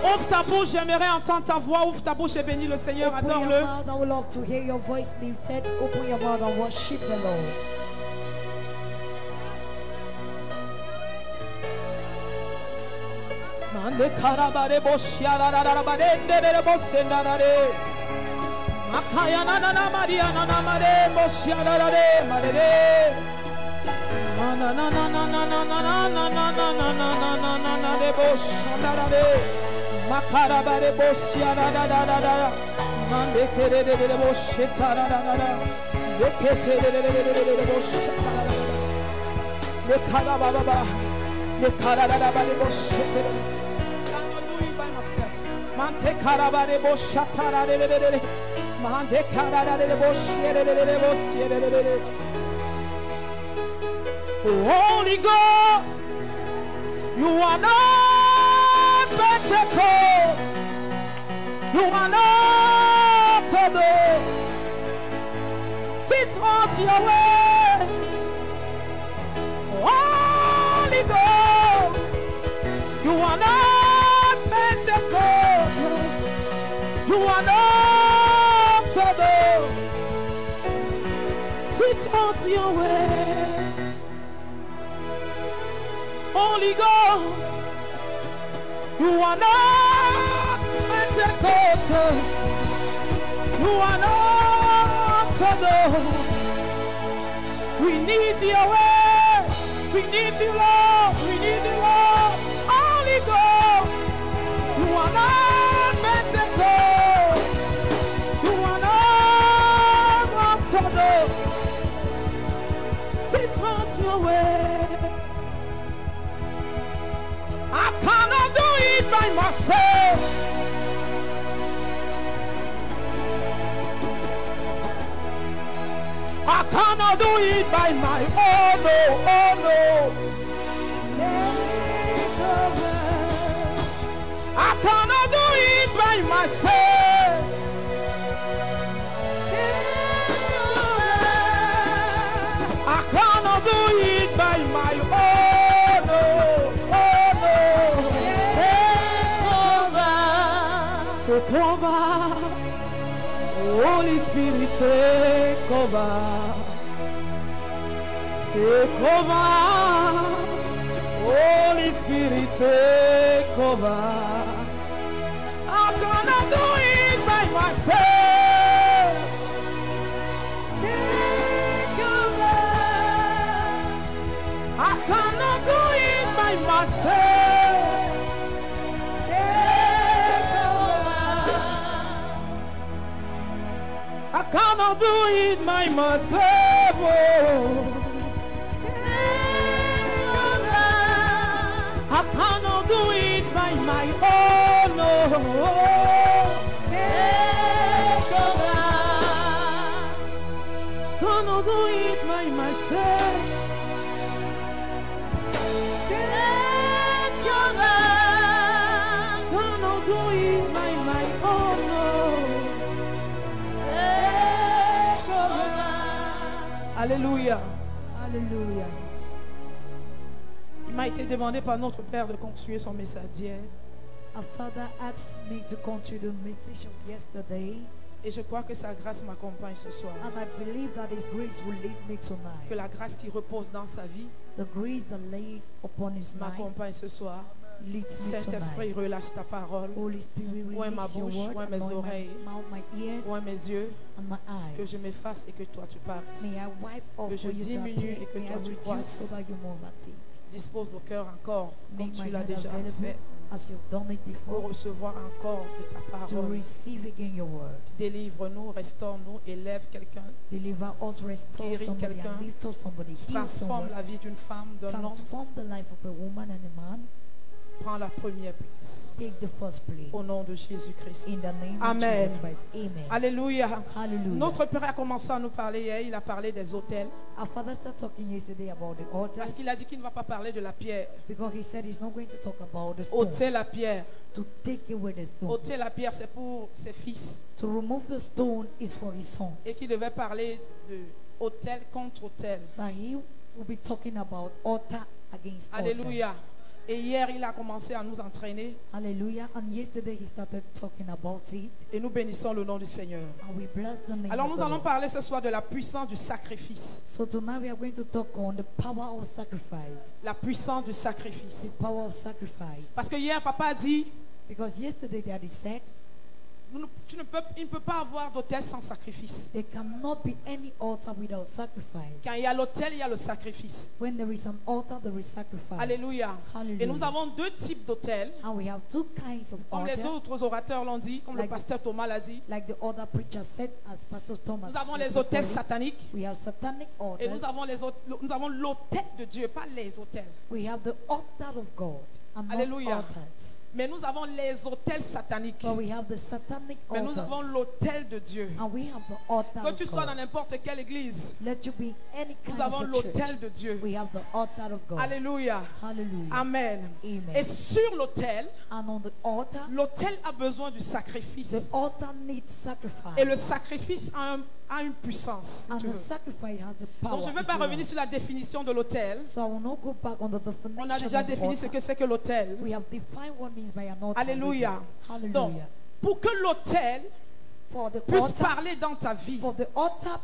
Ouvre ta bouche, j'aimerais entendre ta voix. Ouvre ta bouche et bénis le Seigneur. Adore-le. I would love to hear your voice lifted. Open your mouth and worship the Lord. Mande karabare boshara rarabare ndere bosenare. Makaya na na Maria na na mare boshara rare mare. Na na na na na na na na na na na na na na na na de boshara rare. Makarabare boshara rarara. Mande kere de boshara rarara. Dekete de boshara rarara. De karababa. De karabare boshara. Mante karabare boshatara de mante karabare de boshere de Holy Ghost, you are not Pentecost, you are not Todo. Teach us your way, Holy Ghost, you are not Pentecost, you are not Todo. Teach us your way, Holy Ghost, you are not Pentecost, you are not Todo. We need your way, we need you, Lord, we need you, Lord. Holy Ghost, you are not Pentecost, you are not Todo. Teach us your way. I cannot do it by myself. I cannot do it by my own, no. I cannot do it by myself. I cannot do it by my own, no. Take over, Holy Spirit, take over. Take over, Holy Spirit, take over. I cannot do it by myself. Take over. I cannot do it by myself. I cannot do it by myself. Oh. I cannot do it by my own. Oh. Cannot do it by myself. Cannot do it by my own. Alléluia. Hallelujah. Il m'a été demandé par notre Père de continuer son message d'hier. Our Father asked me to continue the message of yesterday. Et je crois que sa grâce m'accompagne ce soir. And I believe that His grace will lead me tonight. Que la grâce qui repose dans sa vie The grace that lays upon His life m'accompagne ce soir. leads me Saint-Esprit, tonight. relâche ta parole. Holy Spirit, Ouvre ma release your bouche, word, ouvre mes anoint oreilles, my mouth, my ears, ouvre mes yeux. and my Que je eyes. m'efface et que toi tu parles. May I wipe off Que je for you to diminue appear. et que May I toi tu reduce croisses. so that you move at it. Dispose le cœur encore comme Make tu my l'as heart déjà available fait as you've done it pour before recevoir encore de ta to parole. receive again your word. Délivre-nous, restaure-nous, élève quelqu'un, Deliver us, restore Guéris somebody, quelqu'un. and lift up somebody, heal transforme someone, la vie d'une femme, d'un homme. transform the life of a woman and a man. Prends la première place. Take the first place. Au nom de Jésus-Christ. In the name Amen. of Jesus Christ. Amen. Alléluia. Hallelujah. Notre Père a commencé à nous parler hier. Il a parlé des autels. Our father started talking yesterday about the altars Parce qu'il a dit qu'il ne va pas parler de la pierre. because he said he's not going to talk about the stone. Autel à pierre. to take away the stone. Ôter la pierre, c'est pour ses fils. To remove the stone is for his sons. Et qui devait parler de autel contre autel. Now he will be talking about altar against altar. Alléluia. Et hier, il a commencé à nous entraîner. Hallelujah. And yesterday he started talking about it. Et nous bénissons le nom du Seigneur. And we bless the name Alors of nous the allons Lord. parler ce soir de la puissance du sacrifice. So tonight we are going to talk on the power of sacrifice. La puissance du The sacrifice. power of sacrifice. Parce que hier, papa a dit, Because yesterday Daddy said il ne peut pas avoir d'autel sans sacrifice. there cannot be any altar without sacrifice. Quand il y a l'autel, il y a le sacrifice. When there is an altar, there is sacrifice. Alléluia. Hallelujah. Et nous avons deux types d'autels. And we have two kinds of Comme les altar. autres orateurs l'ont dit, comme le Like- pasteur Thomas l'a dit. Like the other preacher said, as Pastor Thomas Nous avons said les autels before, sataniques. we have satanic Et altars. nous avons l'autel de Dieu, pas les autels. We have the altar of God and not Alléluia. altars. Mais nous avons les autels sataniques. But we have the satanic Mais nous avons altars. l'autel de Dieu. And we have the altar Que of tu sois dans God. n'importe quelle église, Let you be any kind nous avons of a l'autel church. de Dieu. We have the altar of God. Alléluia. Hallelujah. Amen. Amen. Et sur l'autel, And on the altar, l'autel a besoin du sacrifice. the altar needs sacrifice. Et le sacrifice a une puissance. si And tu the veux. sacrifice has the power. Donc je ne vais if pas you revenir want. sur la définition de l'autel. So I will not go back on the definition On a déjà of the défini ce altar. que c'est que l'autel. We have defined what means by an altar. Alléluia. already. Donc, Hallelujah. pour que l'autel For the puisse altar, parler dans ta vie, for the altar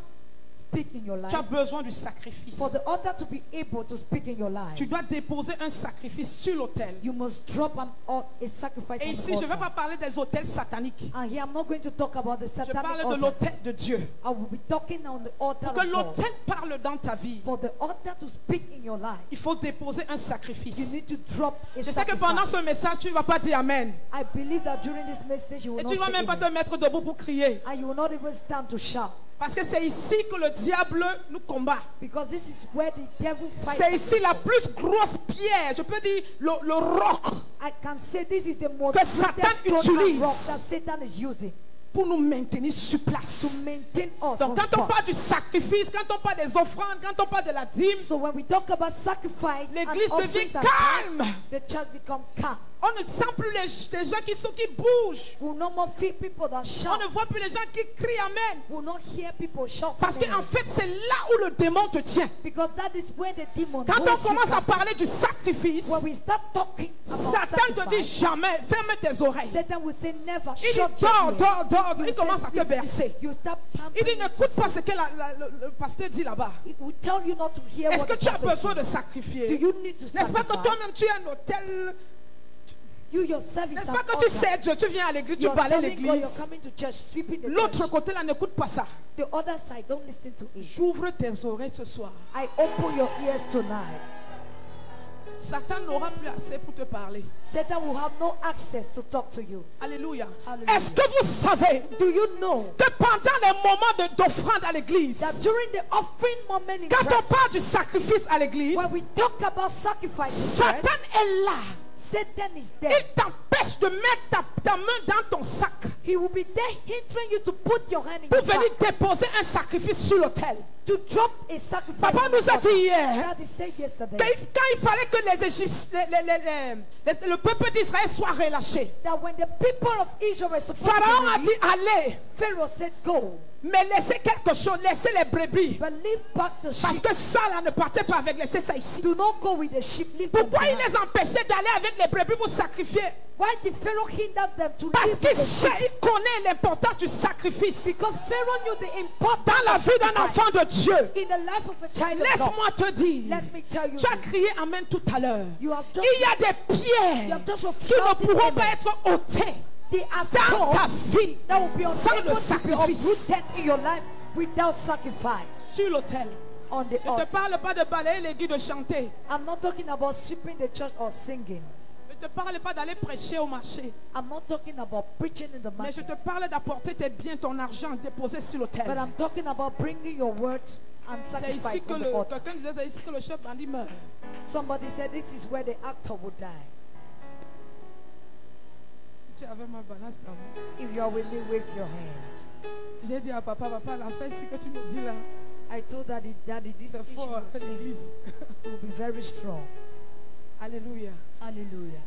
speak in your tu as life, besoin du sacrifice. for the altar to be able to speak in your life, Tu dois déposer un sacrifice sur l'autel. you must drop a sacrifice Et on ici, the je ne vais altar. pas parler des autels sataniques. And here I'm not going to talk about the Je satanic parle de altar. l'autel de Dieu. I will be talking on the altar Pour que of God. l'autel parle dans ta vie, For the altar to speak in your life, il faut déposer un you sacrifice. need to drop a Je sais que pendant sacrifice. ce message, tu ne vas pas dire Amen. I believe that during this message you will Et not tu ne vas say même pas te amen. mettre debout pour crier. And you will not even stand to shout. Parce que c'est ici que le diable nous combat. Because this is where the devil fights. C'est ici against la us. plus grosse pierre, je peux dire le roc, I can say this is the most que Satan greatest stone and utilise. rock that Satan is using pour nous maintenir sur to place. maintain us. Donc on quand on spot. parle du sacrifice, quand on parle des offrandes, quand on parle de la dîme, So when we talk about sacrifice and l'église devient offerings and calme. tithes, the church become calm. On ne sent plus les gens qui bougent. We will no more feel people that On shout. ne voit plus les gens qui crient Amen. We will not hear people shout. Parce qu'en fait, c'est là où le démon te tient. Because that is where the demon Quand on holds you commence à captive. parler du sacrifice, When we start talking about Satan te dit sacrifice, jamais, ferme tes oreilles. Satan will say never. Il Shut dit your dors, ears. dors, dors. You Il commence à say, te sleep, bercer. sleep. You start Il pampering dit you to n'écoute pas sleep. ce que le pasteur dit là-bas. It will tell you not to hear Est-ce what que the tu as pastor besoin de says. Do sacrifier? you need to N'est-ce pas que sacrifice? toi-même tu es un hôtel? You yourself is N'est-ce an pas que tu altar. sais Dieu, tu viens à l'église, tu You're balais serving God, l'église. you're coming to church, sweeping the L'autre church. côté là, n'écoute pas ça. The other side, don't listen to it. J'ouvre tes oreilles ce soir. I open your ears tonight. Satan n'aura plus assez pour te parler. Satan will have no access to talk to you. Alléluia. Hallelujah. Est-ce que vous savez Do you know que pendant les moments d'offrande à l'église, that during the offering moment in quand on church, parle du sacrifice à l'église, when we talk about sacrifice in church, Satan est là. Satan is there. Il t'empêche de mettre ta main dans ton sac He will be there hindering you to put your hand in pour your venir sack, déposer un sacrifice sur l'autel. to drop a sacrifice. Papa on the nous a altar. dit hier, Daddy said yesterday quand il fallait que les Égyptiens, le peuple d'Israël soit relâché, that when the people of Israel were supposed Pharaon to a be dit released, allez, Pharaoh said go, mais laissez quelque chose, laissez les brebis. but leave back the Parce sheep. que ça là ne partez pas avec, laissez ça ici. Do not go with the sheep. Leave them Pourquoi il behind. les empêchait d'aller avec les brebis pour sacrifier? Why did Pharaoh hinder them to Parce leave qu'il with the sait, sheep? il connaît l'importance du sacrifice Because Pharaoh knew the importance dans la of vie d'un sacrifice enfant de Dieu. in the life of a child of God. Laisse-moi te dire, Let me tell you, tu as crié Amen tout à l'heure. you have just, Il y a des you pierres have just qui ne shouted pourront amen. pas être ôtées They are dans ta stones vie that will be sans le unable to be sacrifice. uprooted in your life without sacrifice Sur l'autel. on the Je ne te altar. parle pas de balayer l'église, de chanter. I'm not talking about sweeping the church or singing. Je ne te parle pas d'aller prêcher au marché. I'm not talking about preaching in the Mais je market. te parle d'apporter tes biens, ton argent, déposer sur But l'autel. I'm talking about bringing your word and C'est ici sacrifice que on the altar. quelqu'un disait, c'est ici que le chef bandit meurt. Somebody said this is where the actor would die. Si tu avais ma balance dans moi. If you are with me, wave your hand. J'ai dit à papa, papa, la fête, ce que tu me dis là, I told Daddy, this c'est issue fort à will l'église. be very strong. Alléluia. Hallelujah.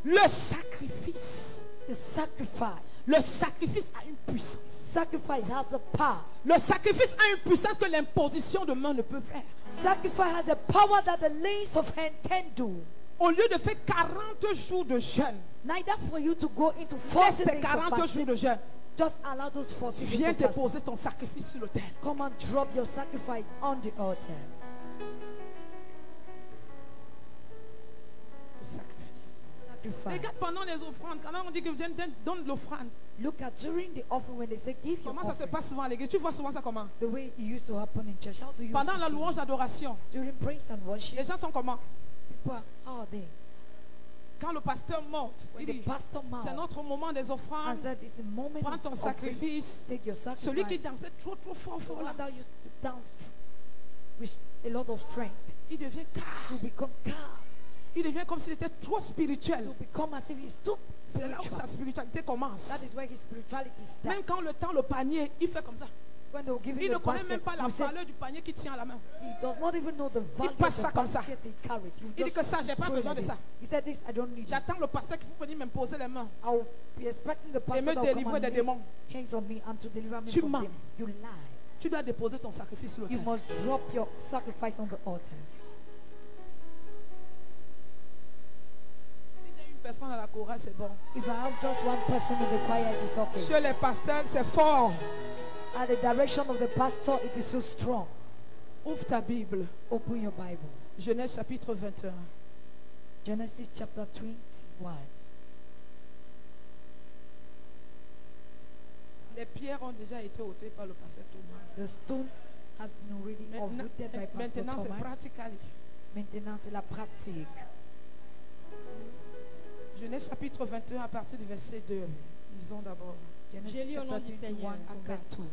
Le sacrifice. The sacrifice. Le sacrifice a une puissance. Sacrifice has a power. Le sacrifice a une puissance que l'imposition de main ne peut faire. Sacrifice has a power that the laying of hand can do. Au lieu de faire 40 jours de jeûne, Neither for you to go into laisse 40 tes days of 40 jours fasting. de jeûne. Just allow those 40 days Viens of fasting. déposer ton sacrifice sur l'autel. Come and drop your sacrifice on the altar. Le sacrifice. Sacrifice. Regarde pendant les offrandes, quand on dit que donne l'offrande. Look at during the offering when they say give your Comment ça se offering. passe souvent à l'église? Tu vois souvent ça comment? The way it used to happen in church. How do you Pendant used la to see louange it? d'adoration, During praise and worship, les gens sont comment? people, how are they? Quand le pasteur monte, When il the dit, pastor c'est mounts notre moment des and offrandes. said it's a moment Prends ton of offering. sacrifice. Take your sacrifice. Celui qui dansait trop fort The là, one that used to dance with a lot of strength. il devient calme. You become calm. Il devient comme s'il était trop spirituel. You become as if he's too C'est là où spiritual. sa spiritualité commence. That is where his spirituality Même starts. quand le temps, le panier, il fait comme ça. When they will give Il him ne the connaît basket, même pas la you say, valeur du panier qu'il tient à la main. he does not even know the value passe of ça the comme ça. basket he carries. You Il dit just que ça, j'ai pas throw it besoin de away. ça. He said this, I don't need it. J'attends le pasteur qui va venir m'imposer les mains. I will be expecting the Et pastor me that will come délivrer and des lay démons. hands on me and to deliver me Tu from mens. them. You lie. Tu dois déposer ton sacrifice sur You l'autel. must drop your sacrifice on the altar. Si j'ai une personne à la chorale, c'est bon. If I have just one person in the choir, it is okay. Chez les pasteurs, c'est fort. At the direction of the pastor, it is so strong. Ouvre ta Bible. Open your Bible. Genèse chapitre 21. Genesis chapter 21. Les pierres ont déjà été ôtées par le pasteur Thomas. The stone has been already uprooted by Pastor Maintenant, c'est Thomas. pratical. Maintenant, c'est la pratique. Genèse chapitre 21 à partir du verset 2. Lisons d'abord. Genesis Je lis au nom chapter du 21 Seigneur. from verse 2.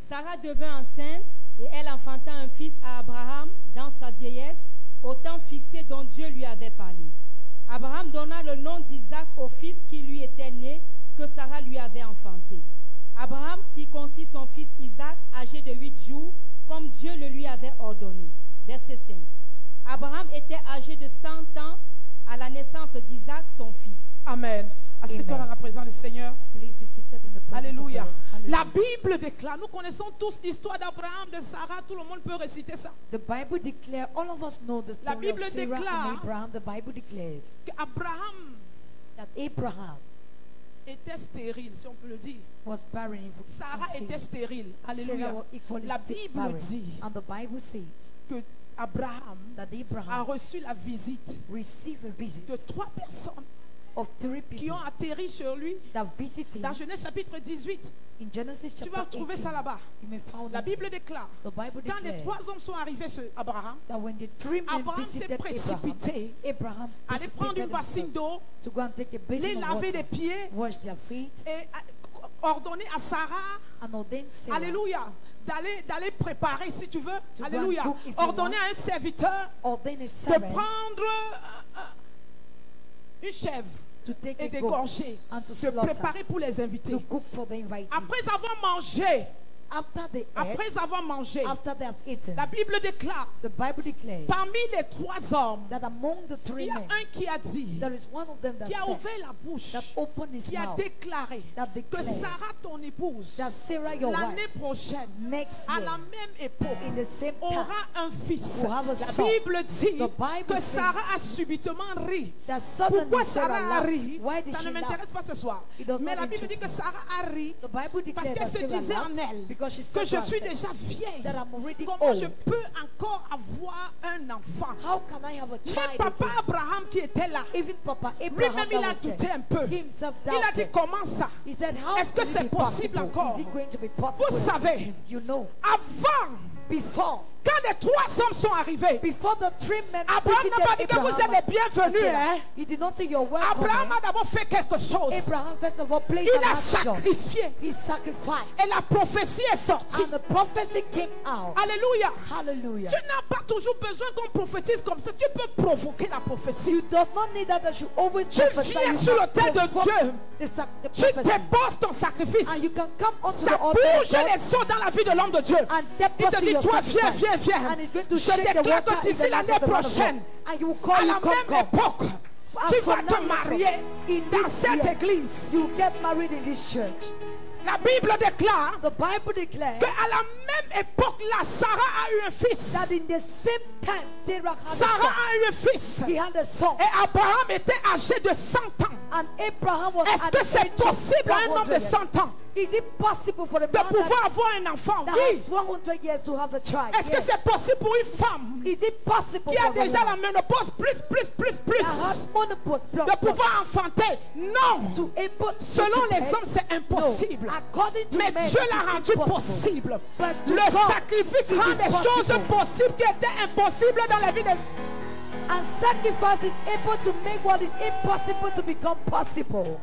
Sarah devint enceinte et elle enfanta un fils à Abraham dans sa vieillesse, au temps fixé dont Dieu lui avait parlé. Abraham donna le nom d'Isaac au fils qui lui était né, que Sarah lui avait enfanté. Abraham circoncit son fils Isaac, âgé de 8 jours, comme Dieu le lui avait ordonné. Verset 5. Abraham était âgé de 100 ans à la naissance d'Isaac, son fils. Amen. Assieds-toi Amen. dans la présence du Seigneur. Please be seated in the presence Alléluia. of God. La Hallelujah. Bible déclare, nous connaissons tous l'histoire d'Abraham, de Sarah, tout le monde peut réciter ça. The Bible declares, all of us know the La story of Bible Sarah déclare- and Abraham. The Bible declares Qu'Abraham that Abraham était stérile, si on peut le dire. was barren. Sarah était stérile. Alléluia. Sarah was equally La Bible barren. dit And the Bible says que Abraham that a Abraham reçu la visite received a visit de 3 personnes of 3 qui people ont atterri sur lui that visited dans Genèse chapitre 18. in Genesis Tu chapter vas trouver 18. ça là-bas. You may find La it. Bible déclare, The Bible quand les declares 3 hommes sont arrivés sur Abraham, that when the 3 men Abraham s'est visited précipité, Abraham allait prendre une precipitated bassine himself d'eau, to go and take a les basin of laver water, les pieds wash their feet, et ordonner à Sarah, and ordain Sarah alléluia, d'aller préparer si tu veux, go alléluia, and cook if you ordonner want. à un serviteur ordain a de servant prendre une chèvre to take et a goat d'égorger, and to de slaughter, préparer pour les invités. to cook for the invited. Après avoir mangé, After they ate, après avoir mangé, after they have eaten, la Bible déclare, the Bible declares parmi les 3 hommes, that among the 3 il y a men, un qui a dit, there is one of them that qui a said, ouvert la bouche, that opened his qui a mouth, déclaré that que declared Sarah, ton épouse, that Sarah, your l'année wife, prochaine, next à year, la même époque, in the same time, aura un fils. will have a La son. Bible dit The Bible que says Sarah a subitement ri. that suddenly Pourquoi Sarah Sarah a laughed. ri? Why did Ça she ne laugh? m'intéresse pas ce soir. It does Mais not la Bible dit interest que me. Sarah a ri The Bible parce declares qu'elle that se Sarah disait en laughed elle because she que said je to suis herself déjà vieille. that I'm already Comment je old. peux encore avoir un enfant? How can I have a Même child? papa again? Abraham qui était là, Even Papa Abraham lui-même il a that was douté there, un peu. he himself Il a dit doubted. comment ça? He said, how Est-ce que can it c'est be possible possible? encore? Is it going to be possible? Vous savez, You know, avant, before quand les 3 hommes sont arrivés, the 3 men Abraham n'a pas dit visited que vous Abraham, êtes les bienvenus. Sarah, Hein? he did not say you're welcome. Abraham eh? a d'abord fait quelque chose. Abraham first of all placed Il an a action. sacrifié. He sacrificed. Et la prophétie est sortie. And the prophecy came out. Alléluia. Hallelujah. Tu n'as pas toujours besoin qu'on prophétise comme ça. Tu peux provoquer la prophétie. You does not need that should always Tu prophesy. viens You sur can l'autel de provoke Dieu. the Tu prophecy. déposes ton sacrifice. And you can come onto Ça the altar of bouge God les eaux dans la vie de l'homme de Dieu. and Il te deposit dit, your toi viens, sacrifice. viens, viens. And it's going to Je shake the déclare water que in d'ici the life l'année of the man of God. prochaine, And you will à call la you come, même come. époque, And Tu vas from te now marier in dans this cette year, église. you get married in this church. La Bible déclare The Bible declares qu'à la même époque, là, Sarah a eu un fils. that in the same time Sarah had Sarah a son. a eu un fils. He had a son. Et Abraham était âgé de 100 ans. And Abraham was Est-ce at que the c'est age of possible à un homme 100 de years. 100 ans Is it possible for a de man pouvoir avoir un enfant? that Oui. has 100 years to have a child? Est-ce que Yes. c'est possible pour une femme Is it possible qui a for a déjà la woman ménopause plus that has menopause plus, de pouvoir enfanter? Non. to able to Selon les bear? hommes, c'est impossible. No. According to Mais men, Dieu it l'a is rendu impossible. possible. But to Le God, sacrifice it rend is des choses possible. possibles qui étaient impossibles dans la vie de... And sacrifice is able to make what is impossible to become possible.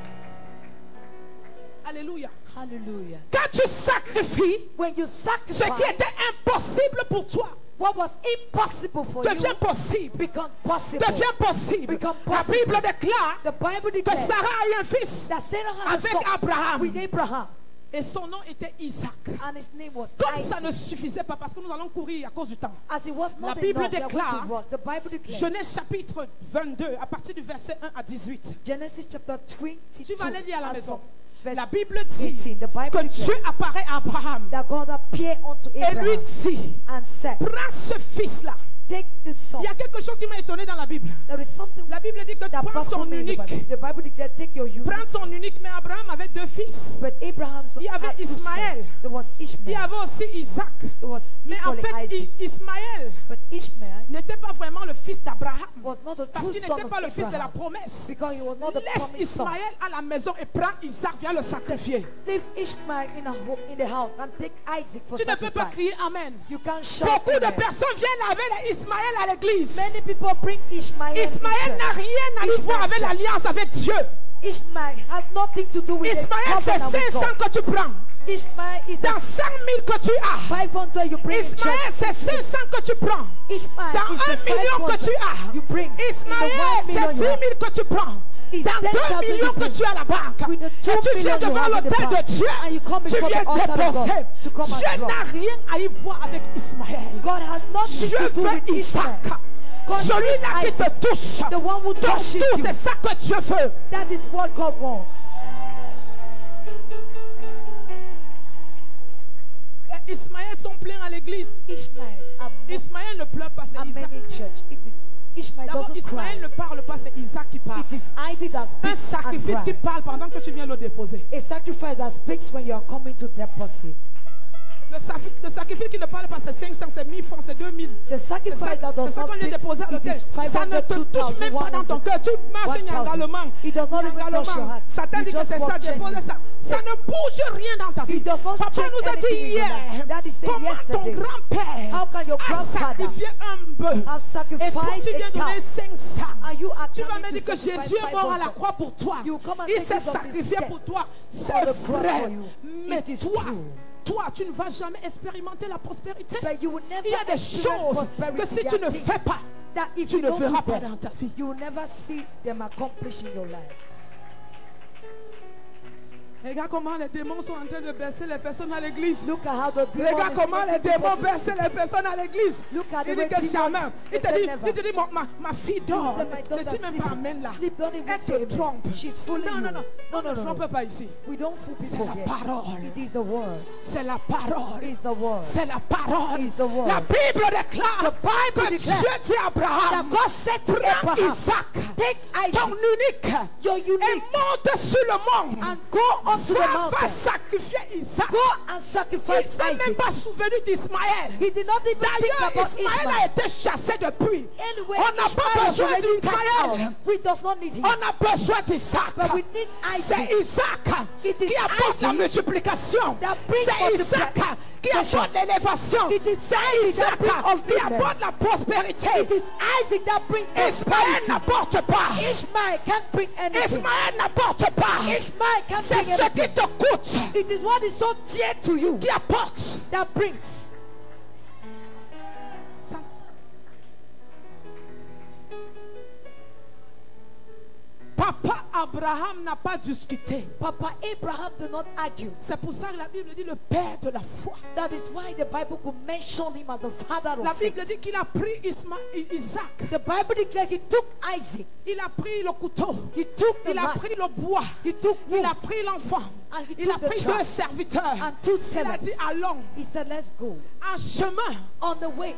Alléluia. Hallelujah. Quand tu sacrifies, When you ce sacrifice, qui était impossible pour toi what was impossible for devient you possible. becomes possible. Devient possible. Become La possible. Bible déclare The Bible que declares Sarah a eu un fils that Sarah had avec a son Abraham. with Abraham, Et son nom était Isaac. and his name was Comme ça Isaac. ne suffisait pas, parce que nous allons courir à cause du temps. As it was La not Bible enough, they are going déclare, to rush. The Bible declares, Genèse chapitre 22, à partir du verset 1 à 18. Genesis chapter 22, Tu vas aller lire à la as maison. from verse La Bible dit 18, the Bible que Dieu declares apparaît à Abraham that God appeared unto et lui Abraham dit, and said, prends ce fils-là. take this son. Il y a quelque chose qui m'a étonné dans la Bible. There is something La Bible dit que that prends ton baffled me in the unique. Bible. The Bible declares, take your unique. Prends ton unique, mais Abraham avait deux fils. But Abraham Il y avait had two sons. Ismaël. There was Il y Ishmael. avait aussi Isaac. There was Mais en equally fait, Isaac. Ismaël But Ishmael n'était pas vraiment le fils d'Abraham. was not the Parce true qu'il son n'était of pas le fils de la Abraham. promesse. Because he was not the Laisse promised son. Ismaël à la maison et prends Isaac, viens le sacrifier. Leave Ishmael in the house and take Isaac for Tu ne peux pas sacrifice. crier Amen. You can't shout Beaucoup de amen. personnes viennent avec Ismaël à l'église. Many people bring Ishmael. Ismaël in n'a church. rien à y voir avec l'alliance avec Dieu. Ishmael has nothing to do with Ismaël, the c'est covenant with 500 God. que tu prends. Ishmael is Dans the 100 000 que tu as. 500 you bring in Ismaël, church. c'est 500 que tu prends. Ishmael Dans is the 1 million que 500 tu as. you bring. In the Ismaël, 1 c'est million 10 you 000 have. que tu prends. Is Dans 10,000 2 millions you que bring. tu as à la banque. With the Et 2 tu viens million you devant have in the l'autel de bank. Dieu. And you come Tu before viens the altar of déposer. God to come and Dieu drop. n'a rien à y voir avec Ismaël. God has nothing Dieu to do veut with Isaac. Ishmael. God Celui-là qui needs te touche. The one who Ton touches tour, you. c'est ça que Dieu veut. That is what God wants. Ismaël sont pleins à l'église. Ismaël ne pleure pas, c'est are Isaac. many in church. Ishmael D'abord, doesn't Ismaël cry. ne parle pas, c'est Isaac qui parle. It is Isaac that Un speaks and sacrifice qui cries. parle pendant que tu viens le déposer. A sacrifice that speaks when you are coming to deposit. Le sacrifice qui ne parle pas, c'est 500, c'est 1000 francs, c'est 2000. The sacrifice that C'est does ça not qu'on vient speak, déposer à it l'autel. is Ça ne 500, te touche même pas dans ton cœur. Tu marches 1000. nyangalement. It does not even touch your heart. Satan You dit que just c'est ça, walk dépose gently. ça. Ça ne bouge rien dans ta vie. It does not Papa change nous a dit anything in your hier, life. Daddy said comment ton yesterday, grand-père how can your a grandfather sacrifié un bœuf. have Et toi, sacrificed tu viens a donner cow? 500. And you are Tu vas coming me to dire que sacrifice Jésus est mort à la 500. croix pour toi. You come and Il say s'est Jesus is sacrifié dead pour toi. for C'est the cross vrai. for you. Mais It is toi, true. toi, tu ne vas jamais expérimenter la prospérité. But you will never Il y a des experience choses prosperity. que si There tu are ne things fais pas, that if tu you ne don't verras do pas them, dans ta vie. you will never see them accomplish in your life. Regarde comment les démons sont en train de bercer les personnes à l'église. Look at how the demon Regarde is comment les making démons people to bercent sleep. les personnes à l'église. Look at the Il way dit que demons- jamais. Il te they dit, never. il te dit ma fille dort. He said, my Ne daughter dis même pas amen là. sleep, don't even Elle say te amen. trompe. She's fooling Non, non, you. non. On ne trompe pas ici. We don't fool C'est people la here. parole. It is the word. C'est la parole. It is the word. C'est la parole. Is the word. La Bible déclare The Bible que declares Dieu dit à That Abraham, God said to prends Abraham, Isaac, take ton Isaac, unique, your et unique, monte sur le mont. and go onto the Va mountain. sacrifier Isaac. Go and Il sacrifice ne s'est même Isaac. pas souvenu d'Ismaël. He did not even think D'ailleurs, about Ismaël a Ishmael. été chassé depuis. Anyway, On n'a pas Ishmael was besoin already cast d'Ismaël. out. We does not need him. On a besoin d'Isaac. But we need Isaac. C'est Isaac It is qui apporte la Isaac multiplication. that brings C'est Isaac qui multiplication. apporte l'élévation. It is C'est Isaac that Isaac brings qui upliftment. apporte la prospérité. It is Isaac that brings Ismaël prosperity. n'apporte pas. Ishmael can't bring anything. Ismaël n'apporte pas. Ishmael can't C'est bring ce anything. qui te coûte It is what is so dear to you qui apporte. that brings. Ça. Papa Abraham n'a pas discuté. Papa Abraham did not argue. C'est pour ça que la Bible dit le père de la foi. That is why the Bible could mention him as the father La of faith. Bible dit qu'il a pris Isaac The Bible declares he took Isaac Il a pris le couteau. He took the Il a knife. pris le bois. He took Il wood. a pris l'enfant. And he Il a took the pris child. 2 serviteurs. And 2 Il a servants. dit allons. He said, let's go. En chemin, On the way,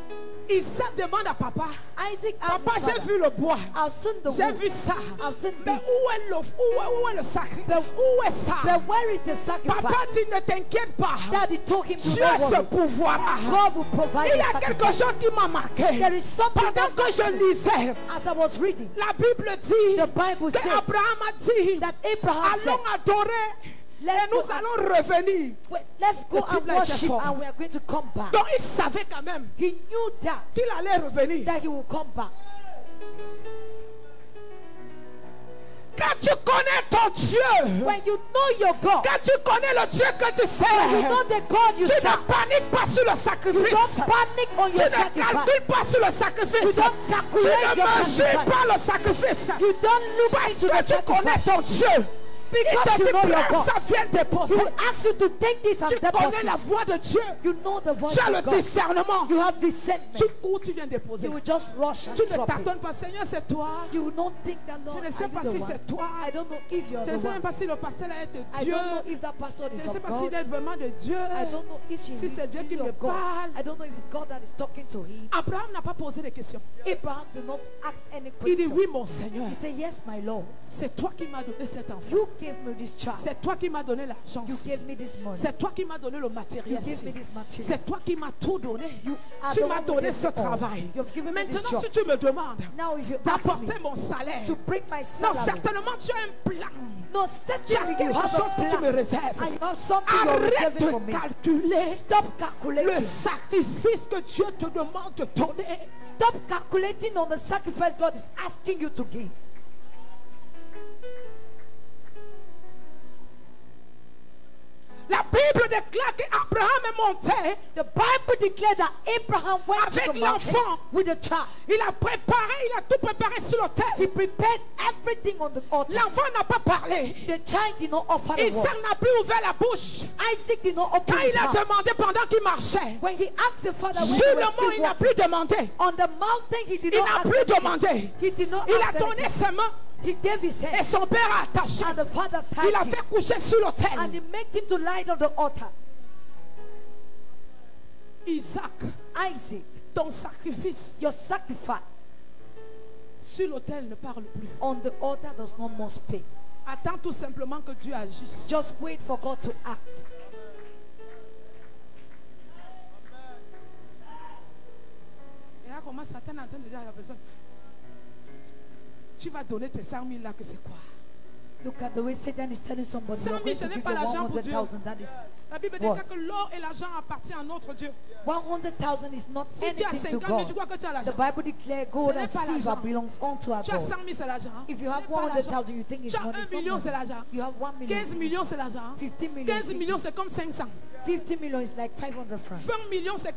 Isaac demande à papa. Isaac asked Papa, his j'ai father, vu le bois. I've seen the J'ai wood. vu ça. I've seen Mais this. où est le sacrifice? But- Où est ça? But where is the sacrifice? Papa dit ne t'inquiète pas. Daddy told him to Dieu not se worry. pourvoira. God will provide Il y the a quelque sacrifice. chose qui m'a marqué. There is something Pendant that que je lisais, as I was reading, la Bible dit the Bible que says Abraham a dit that Abraham said, allons adorer et let's nous go, allons revenir. wait, let's go Le type and là était worship fort. and we are going to come back. Donc il savait quand même He knew qu'il allait revenir. that he will come back. Quand tu connais ton Dieu, When you know your God, quand tu connais le Dieu que tu you sers, know the God you tu ne serve. paniques pas sur le You sacrifice. don't panic on Tu your ne sacrifice. calcules pas sur le sacrifice. You don't Tu calculate ne your mesures sacrifice. pas le sacrifice. You don't look Parce into the que tu connais sacrifice. ton Dieu. Il Because te you dit know your prends God. ça, viens He déposer. will ask you to take this Tu and connais deposit. la voix de Dieu. You know the voice Tu as le of God. discernement. You have discernment. Tu cours, tu viens déposer. You will just rush and Tu ne drop it. t'attends pas, Seigneur, c'est toi. You will not think that Lord, Je ne sais are pas you si the one? c'est toi. I don't know if you're Je ne the sais même one. pas si le pasteur est de I Dieu. don't know if that pastor Je is ne sais of pas s'il God. est vraiment de Dieu. I don't know if she Si is c'est Dieu qui really me of God. parle. I don't know if it's God that is talking to him. Abraham n'a pas posé de questions. Abraham did not ask any Il dit question. oui, mon Seigneur. He said, yes, my Lord. C'est toi qui m'as donné cet enfant. You gave me this child. C'est toi qui m'as donné l'argent. You gave me this money. C'est toi qui m'as donné le You matériel. gave me this material. C'est toi qui m'as tout donné. You are Tu the m'as one who donné gave ce me all. travail. You have given me this Maintenant, job. si tu me demandes Now if you ask me d'apporter mon salaire, to bring my non, salary, certainement tu as un plan. no, Tu as certainly you quelque have chose a que tu me plan. réserves. And you have something you're Arrête reserving for de me. calculer Stop le calculating. sacrifice que Dieu te demande de donner. Stop calculating on the sacrifice God is asking you to give. La Bible déclare qu'Abraham est monté. The Bible declared that Abraham went Avec to the mountain l'enfant. with the child. Il a préparé, il a tout préparé sur He l'autel. prepared everything on the altar. L'enfant n'a pas parlé. The child did not offer the Isaac word. n'a plus ouvert la bouche. Isaac did not open Quand his il a mouth. demandé pendant qu'il marchait, When he asked the father when sur he le was mont, il still n'a walking, plus demandé. on the mountain he did Il not n'a ask plus anything. demandé. He did not Il a ask donné anything. ses mains He gave his et hand son père a attaché. and the father tied Il a him fait coucher sur and l'autel. he made him to lie on the altar. Isaac, Isaac, ton sacrifice your sacrifice sur l'autel ne parle plus. on the altar does not more speak. Attends tout simplement que Dieu agisse. Just wait for God to act. Et là, comment Satan est en train de dire à la personne, tu vas donner tes 100 000 là, que c'est quoi? Look at the way Satan is telling somebody, you're 100 000, going ce to n'est give pas you l'argent pour Dieu. 100,000. That is La Bible What? déclare que l'or et l'argent appartiennent à notre Dieu. 100,000 is not Si tu as anything to 50 000, tu God. crois que tu as The l'argent. Bible declares gold n'est and pas silver l'argent. belongs unto our Tu as God. 100 000, c'est l'argent. If you Ce have n'est pas l'argent. 100,000, you think it's Tu as money. 1 It's not million, c'est money. l'argent. You have 1 million. 15 millions, c'est l'argent. 50 million. 15 millions, c'est comme 500. 50 million is like 500 francs. 20 millions, c'est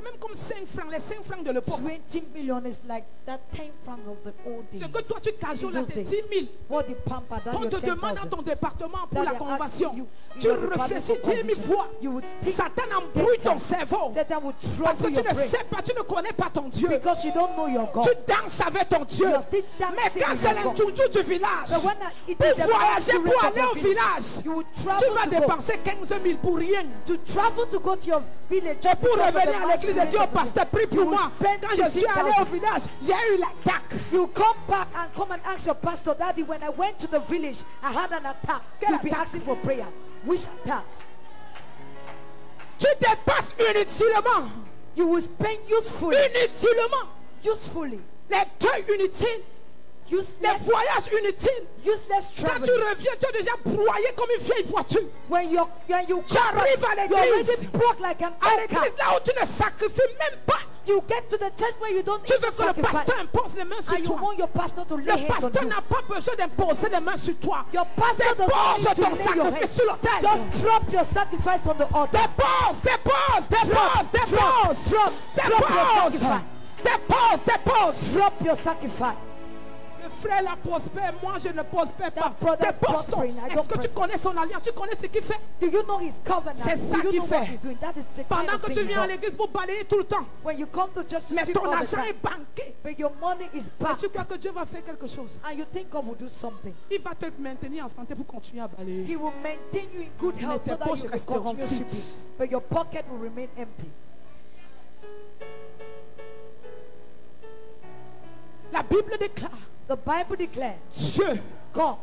même comme 5 francs, les 5 francs de l'époque. 20 million is like that 10 francs of the old days. Ce que toi tu cajoles là, In those c'est days. 10 000. What the pamper that On you're te demande dans 10,000. ton département pour That la they're convention. asking you in Tu your department réfléchis for 10 000 conviction. fois. You would think Satan embrouille ton cerveau. Satan will Parce que trouble tu your ne brain sais pas, tu ne connais pas ton Dieu. because you don't know your God. Tu danses avec ton Dieu. You're still dancing Mais quand with c'est your God. l'intoutou du village, But when it pour is the voyager, spirit pour of aller your au village, village, you will tu travel vas to go. dépenser 15 000 pour rien. To travel to go to your village. Et pour because of the revenir à mass l'église et dire au grave pasteur, prie you pour will moi. spend Quand je suis allé 50,000. au village, j'ai eu l'attaque. You come back and come and ask your pastor, Daddy, when I went to the village, I had an attack. Quelle You'll be attaque? asking for prayer. Which attack? Tu dépenses inutilement. You will spend usefully. Inutilement. Usefully. Les deuils inutiles. Les Useless, voyages inutiles. useless Quand tu traveling. reviens, tu es déjà broyé comme une vieille voiture. When you Tu arrives à you're already l'église. broke like an À old car. l'église, là où tu ne sacrifies même pas. You get to the church where you don't Tu need veux to que le sacrifice. pasteur impose les mains sur And you toi. want your pastor to lay Le hands on pasteur you. n'a pas besoin d'imposer les mains sur toi. Your pastor doesn't Dépose need to ton lay your sacrifice hands. sur l'autel. Just drop your sacrifice on the altar. Dépose, dépose, dépose, Drop, dépose. drop your Dépose. sacrifice. Dépose, dépose. Drop your sacrifice. Le frère là prospère, moi je ne prospère pas. brother is T'es Boston. prospering, I Est-ce don't que tu prosper. connais son alliance? Tu connais ce qu'il fait? Do you know his covenant? C'est ça Do you qu'il know what fait. he's doing? That is the kind Pendant of que thing tu he viens à does. l'église pour balayer tout le temps, When you come to just to mais sweep ton all the argent est time, banqué. but your money is Et back, tu crois que Dieu va faire quelque chose? and you think God will do something. Il va te maintenir en santé pour continuer à balayer. He will maintain you in good health tes so that poches you can resteront continue vides. sweeping, but your pocket will remain empty. La Bible déclare, The Bible declares, Dieu God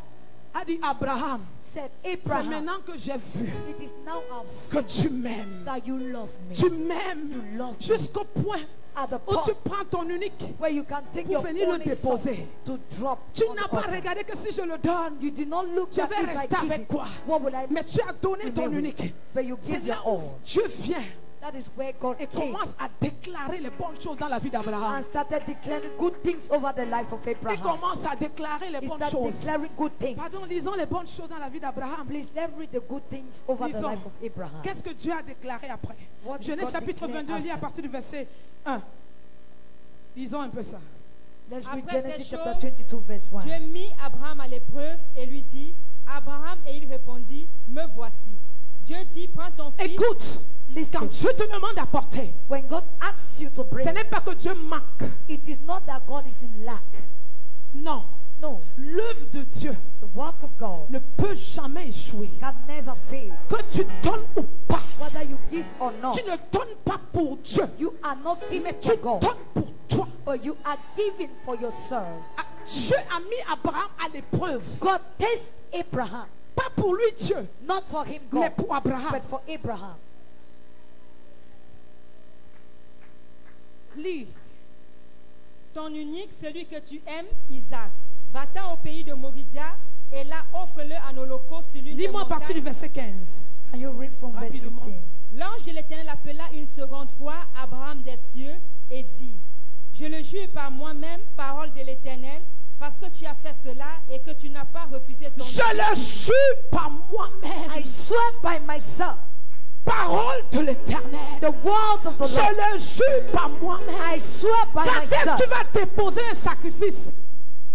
a dit à Abraham, said, c'est Abraham, maintenant que j'ai vu it is now I've que seen tu m'aimes. that you love me. Tu m'aimes You love me. jusqu'au point At the où tu point prends ton unique. where you can take pour your venir le only son déposer. to drop Tu on n'as the pas altar. regardé que si je le donne, You did not look je at vais if I rester give avec it, quoi. what will I Mais tu as donné ton remain with? unique. But you C'est give your là où all. Dieu vient That is where God et came commence à déclarer les bonnes choses dans la vie d'Abraham. and started declaring good things over the life of Il Abraham. commence à déclarer les He bonnes started choses. declaring good things. Pardon, lisons les bonnes choses dans la vie d'Abraham. Please, let's read the good things over the Lisons. life of Abraham. Qu'est-ce que Dieu a déclaré après? What did Genèse God chapitre declare 22, lis à after? partir du verset 1. Lisons un peu ça. Let's read Après Genesis ces chapter choses, 22, verse 1. Dieu mit Abraham à l'épreuve et lui dit, Abraham, et il répondit, me voici. Dieu dit, prends ton fils. Écoute, quand Listen, Dieu te demande d'apporter, when God asks you to bring, ce n'est pas que Dieu manque. it is not that God is in lack. Non. No, L'œuvre de Dieu the work of God ne peut jamais échouer. can never fail. Que tu donnes ou pas, Whether you give or not, tu ne donnes pas pour Dieu, you are not giving mais tu for God, donnes pour toi. but you are giving for yourself. Ah, Dieu a mis Abraham à l'épreuve. God tests Abraham, Pas pour lui Dieu, not for him mais God, pour Abraham. but for Abraham. Lis. Ton unique, celui que tu aimes, Isaac. Va-t'en au pays de Moridia et là offre-le en holocauste sur l'une des Lis-moi à partir du montagnes. verset 15. Can you read from verse Rapidement. 15? L'ange de l'Éternel appela une seconde fois Abraham des cieux et dit, je le jure par moi-même, parole de l'Éternel, parce que tu as fait cela et que tu n'as pas refusé ton Je le jure par moi-même. I swear by myself, Parole de l'Éternel. the word of the Je Lord. le jure par moi-même. I swear by Quand est-ce que myself. tu vas déposer un sacrifice?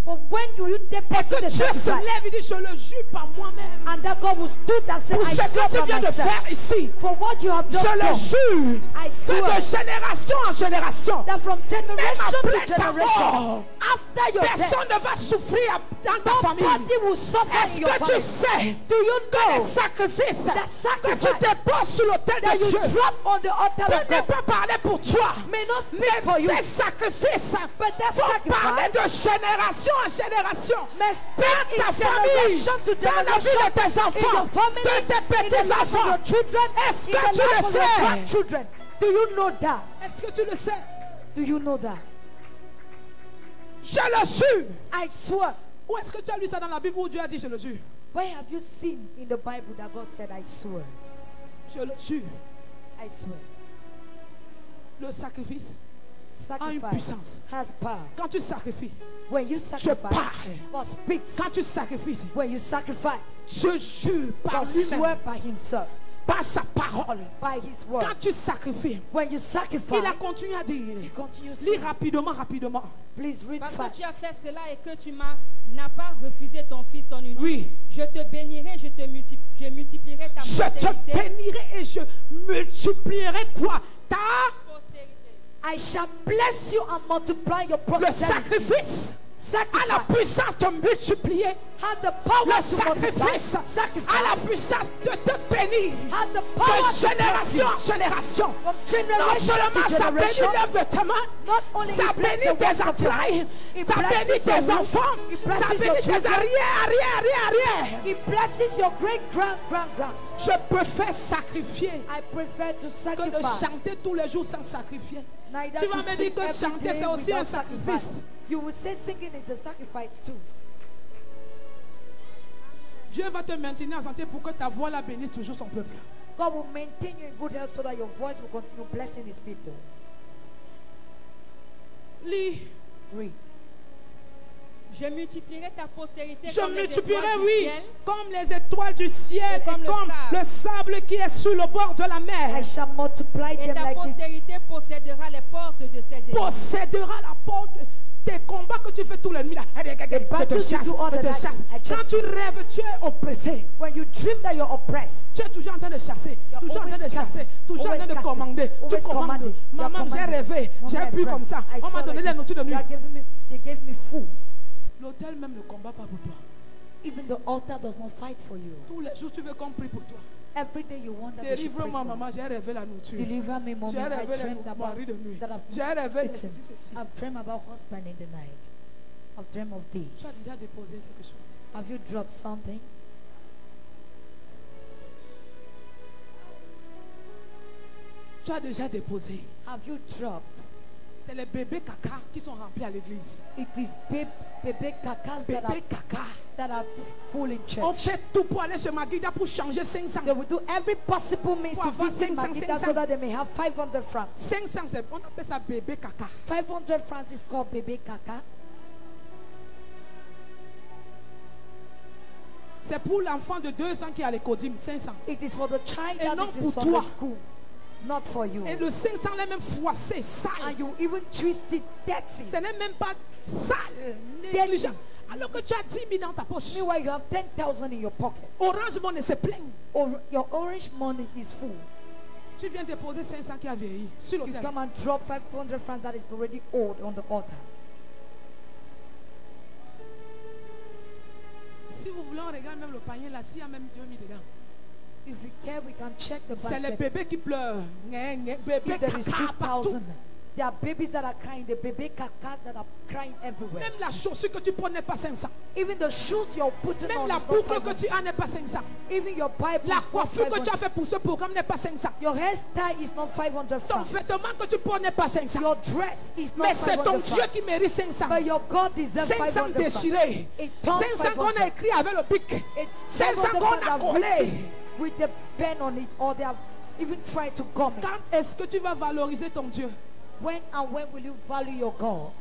For when you Et deposit que the Dieu se sacrifice, lève et dit, je le jure par moi-même. and that God will stood and say, Pour I ce que swear tu by viens de myself. faire ici, For what you have je just le done, jure. I Que swear de génération en génération, that from même generation après to ta generation, mort, after your death, personne ne va souffrir dans ta famille. nobody will suffer in Est-ce your que tu family. sais Do you que les know sacrifices that que tu sacrifice déposes sur l'autel that de you Dieu drop on the altar ne of peut God pas parler pour toi? may not speak Mais for you, ces sacrifices but that vont parler sacrifice de génération en génération. may speak Dans ta in famille, generation to dans la vie generation, de tes in your enfants, family, de tes in the life of petits-enfants. your children, Est-ce in que the tu le life of your sais? grandchildren. Do you know that? Est-ce que tu le sais? Do you know that? Je le jure. I swear. Où est-ce que tu as lu ça dans la Bible où Dieu a dit je le jure? Where have you seen in the Bible that God said, I swear? Je le jure. I swear. Le sacrifice a une Sacrifice puissance. has power. Quand tu sacrifies, When you je sacrifice, parle. God speaks. Quand tu sacrifies, When you sacrifice, je jure par God lui-même, swear by himself, par sa parole. by his word. Quand tu sacrifies, When you sacrifice, il a continué à dire. he continues Lis saying, rapidement, rapidement. please read Parce que fast. tu as fait cela et que tu n'as pas refusé ton fils, ton unique. Oui. Je te bénirai, je multiplierai ta Je te postérité. bénirai et je multiplierai quoi? Ta Postérité. I shall bless you and multiply your le prosperity. sacrifice a la Sacrifice puissance de multiplier. has the power Le to multiply. sacrifice a la Sacrifice puissance de te bénir. has the power De to bless génération you. en génération. From Non generation seulement to ça bénit generation, l'œuvre de tes mains, not only ça he blesses bénit the tes works of your entrailles, hand, he ça bénit blesses tes your enfants, womb, he ça blesses your bénit tes children, arrière. he blesses your great grand. Je préfère sacrifier I prefer to que de sacrifice. chanter tous les jours sans sacrifier. Neither Tu vas to me sing dire que every chanter day c'est aussi un without sacrifice. sacrifice. You will say singing is a sacrifice too. Dieu va te maintenir en santé pour que ta voix la bénisse toujours son peuple. God will maintain you in good health so that your voice will continue blessing his people. Lis. Read. Je multiplierai ta postérité Je comme les multiplierai, étoiles du oui, ciel. comme les étoiles du ciel Et comme et comme le le sable qui est sur le bord de la mer. I shall multiply Et them ta like this. postérité possédera les portes de ces étoiles. Possédera la porte. Tes combats que tu fais tous les nuits là, je te battles you chasse, do all je the te night, chasse. I just- Quand tu rêves, tu es oppressé. When you dream that you're oppressed, Tu es toujours en train de chasser, You're toujours en train de always chasser, casting, toujours en train always de casting, commander. Tu always commandes. commanding. You're Maman, j'ai commanding. rêvé, Mommy, j'ai I pu dreamt. comme ça. I On m'a saw donné like les this. nourritures de nuit. They gave me food. L'hôtel même ne combat pas pour toi. Even the altar does not fight for you. Tous les jours, tu veux qu'on prie pour toi. Every day you want that they should pray Délivre-moi, for you. maman, j'ai rêvé la nourriture. Deliver me, mommy. J'ai I rêvé dreamt le about mari de nuit. that J'ai rêvé I've ceci, ceci. I've dreamt about husband in the night. I've dreamt of Tu as this. déjà déposé quelque chose. Have you dropped something? Tu as déjà déposé. Have you dropped? C'est les bébés caca qui sont remplis à l'église. It is baby kakas Bébés caca. that are full in On church. fait tout pour aller chez Magida pour changer 500. They will do every possible means Pour to avoir visit 500, Magida so that they may have 500 francs. 500, on appelle ça bébé caca. 500 francs is called baby kaka. C'est pour l'enfant de 2 ans qui a les codimes, 500. It is for the child Et that non is in pour Sunday toi. school, not for you. Et le 500 l'est même froissé, sale. And you even twist it dirty. Ce n'est même pas sale, négligent. Alors que tu as 10 000 dans ta poche. Meanwhile, you have 10,000 in your pocket. Orange Money se plaint. Or your orange money is full. Tu viens déposer 500 qui a vieilli sur You l'autel. come and drop 500 francs that is already old on the altar. Si vous voulez, on regarde même le panier là, s'il y a même 2000 dedans. If we care, we can check the C'est les basket. bébés qui pleurent. Bébés If there is caca partout. 2,000, there are babies that are crying. The baby kakas that are crying everywhere. Même la chaussure que tu prends n'est pas 500. Even the shoes you're putting Même on la is not boucle que 500. tu as n'est pas 500. Even your Bible La is not coiffure que tu 500. as fait pour ce programme n'est pas 500. Your hairstyle is not 500 Ton francs. vêtement que tu portes n'est pas 500. Your dress is not Mais c'est 500 ton Dieu francs. qui mérite 500. But your God deserves 500 500 francs. déchirés. It turned 500 qu'on a 500. écrit avec le bic. It 500 500 qu'on francs a have collé. written with the pen on it, or they have even tried to gum it. Quand est-ce que tu vas valoriser ton Dieu? When and when will you value your God?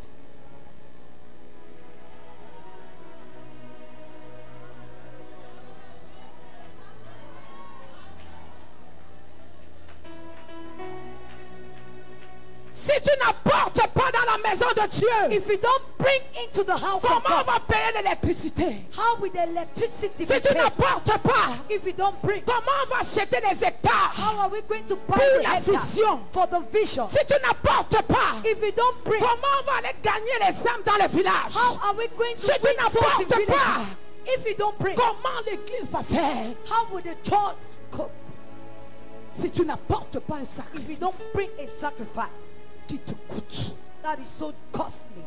Si tu n'apportes pas dans la maison de Dieu, If you don't bring into the house of comment on God, va payer l'électricité? how will the electricity Si be tu paid? n'apportes pas, If you don't bring, comment on va acheter les hectares? how are we going to buy Pour the la hectare vision. for the vision? Si tu n'apportes pas, If you don't bring, comment on va aller gagner les âmes dans les villages? how are we going to Si tu win souls in n'apportes villages? pas, If you don't bring, comment l'église va faire? how will the church cope? Si tu n'apportes pas un If you sacrifice don't bring a sacrifice qui te coûte, that is so costly?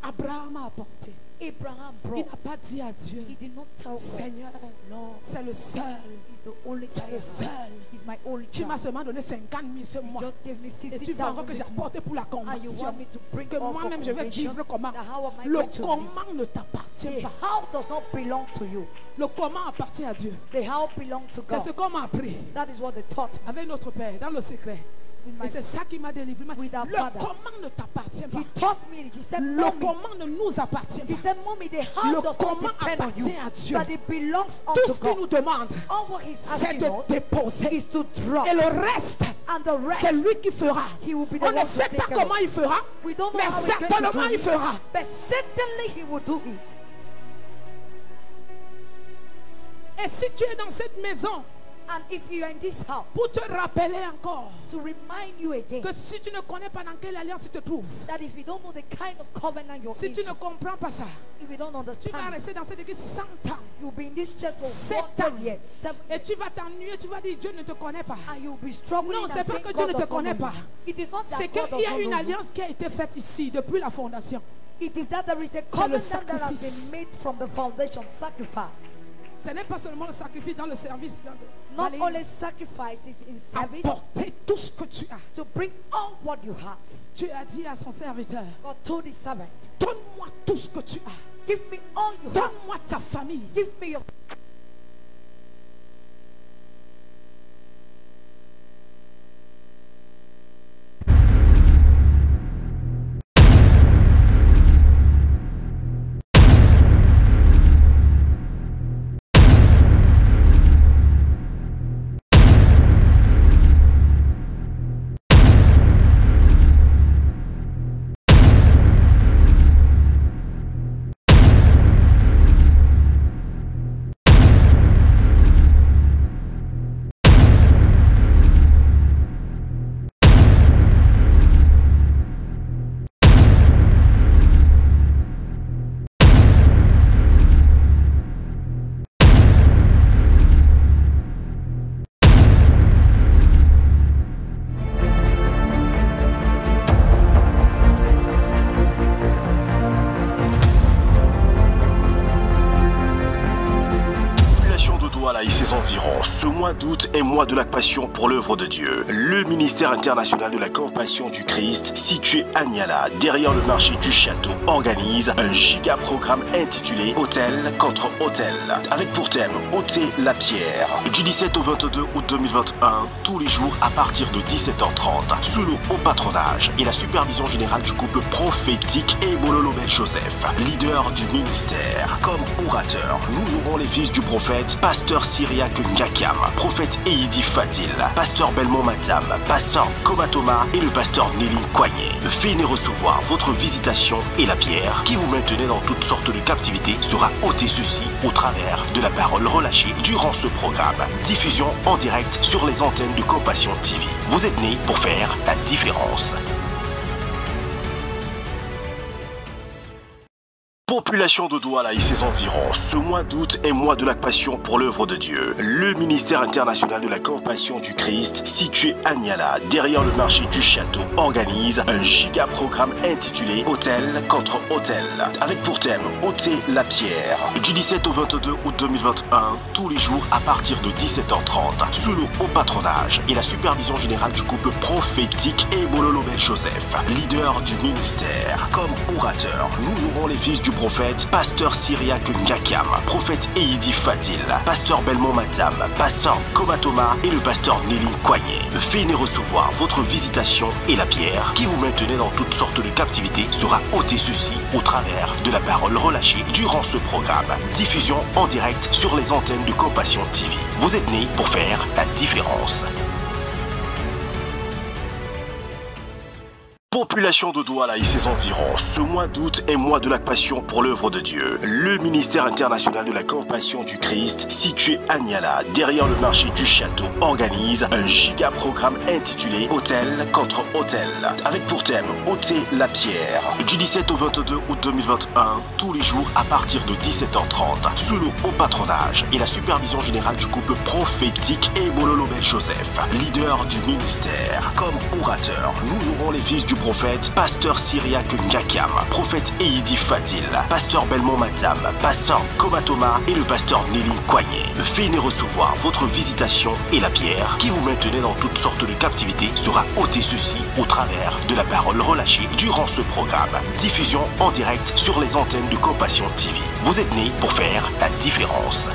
Abraham a apporté. Abraham Il brought. n'a pas dit à Dieu, He did not tell God, Seigneur, Lord, c'est le seul. he's the only C'est le child. seul. He's my only Tu m'as child. seulement donné 50 000 ce mois. Just give me Et tu veux encore 50,000 que this month. j'apporte pour la And you conversion. want me to bring Que all for moi-même je vais conversion? vivre comment? Now how am I Le going to live? comment ne t'appartient The pas. how does not belong to you. Le comment appartient à Dieu. The how belongs to C'est ce God. qu'on m'a appris That is what they taught me. avec notre Père dans le secret. With my, Et c'est ça qui m'a délivré. With our Le Father. comment ne t'appartient pas. he taught me. He said, Le Mommy, comment ne nous appartient he pas. said, Mommy, the how Le does not comment depend on you. appartient à Dieu. That it belongs Tout unto ce qu'il nous God. demande, All what he's c'est asking de us déposer. is to drop. Et le reste, And the rest, c'est lui qui fera. he will be the On one ne to sait take pas care comment of. il fera, We don't know mais how he's going to certainement do il it. fera. But certainly he will do it. Et si tu es dans cette maison, And if you are in this house, pour te rappeler encore to remind you again que si tu ne connais pas dans quelle alliance tu te trouves, that if you don't know the kind of covenant you're si tu in, ne comprends pas ça, if you don't tu vas understand, rester dans cette église 100 ans. you'll be in this church for 7 100 ans. years, 7 Et years, tu vas t'ennuyer, tu vas dire Dieu ne te connaît pas. and you'll be struggling Non, and c'est pas saying que Dieu God ne te does not connaît know pas. you. It is not C'est that God qu'il does y a not une know you. alliance qui a été faite ici depuis la fondation. It is that there is a covenant that has sacrifice. been made from the foundation, sacrifice. Ce n'est pas seulement le sacrifice dans le service. Not Allez, only sacrifices in service, apporter tout ce que tu as. to bring all what you have. Tu as dit à son serviteur, God told his servant, donne-moi tout ce que tu as. give me all you have. Donne-moi ta famille. Give me your ses environs, ce mois d'août est mois de la passion pour l'œuvre de Dieu. Le ministère international de la Compassion du Christ, situé à Niala, derrière le marché du château, organise un giga programme intitulé Hôtel contre Hôtel, avec pour thème ôter la pierre. Du 17 au 22 août 2021, tous les jours à partir de 17h30, sous le haut patronage et la supervision générale du couple prophétique Ebololo Ben Joseph, leader du ministère. Comme orateur, nous aurons les fils du prophète, pasteur Syriac Ngakam, prophète Eidi Fadil, pasteur Belmont Matam, pasteur Komatoma et le pasteur Néline Koigné. Venez recevoir votre visitation et la pierre qui vous maintenait dans toutes sortes de captivités sera ôtée ceci au travers de la parole relâchée durant ce programme. Diffusion en direct sur les antennes de Compassion TV. Vous êtes nés pour faire la différence. Population de Douala et ses environs, ce mois d'août est mois de la passion pour l'œuvre de Dieu. Le ministère international de la Compassion du Christ, situé à Niala, derrière le marché du château, organise un giga programme intitulé Hôtel contre Hôtel, avec pour thème ôter la pierre. Du 17 au 22 août 2021, tous les jours à partir de 17h30, sous le haut patronage et la supervision générale du couple prophétique Ebololo Ben Joseph, leader du ministère. Comme orateur, nous aurons les fils du prophète, pasteur Syriac Ngakam, prophète Eidi Fadil, pasteur Belmont Matam, pasteur Komatoma et le pasteur Néline Koigné. Venez recevoir votre visitation et la pierre qui vous maintenait dans toutes sortes de captivités sera ôtée ceci au travers de la parole relâchée durant ce programme. Diffusion en direct sur les antennes de Compassion TV. Vous êtes nés pour faire la différence. Population de Douala et ses environs, ce mois d'août est mois de la passion pour l'œuvre de Dieu. Le ministère international de la Compassion du Christ, situé à Niala, derrière le marché du château, organise un giga programme intitulé Hôtel contre Hôtel, avec pour thème ôter la pierre. Du 17 au 22 août 2021, tous les jours à partir de 17h30, sous le haut patronage et la supervision générale du couple prophétique Ebololo Ben Joseph, leader du ministère. Comme orateur, nous aurons les fils du prophète, pasteur Syriac Ngakam, prophète Eidi Fadil, pasteur Belmont Matam, pasteur Komatoma et le pasteur Néline Koigné. Venez recevoir votre visitation et la pierre qui vous maintenait dans toutes sortes de captivités sera ôtée ceci au travers de la parole relâchée durant ce programme. Diffusion en direct sur les antennes de Compassion TV. Vous êtes nés pour faire la différence.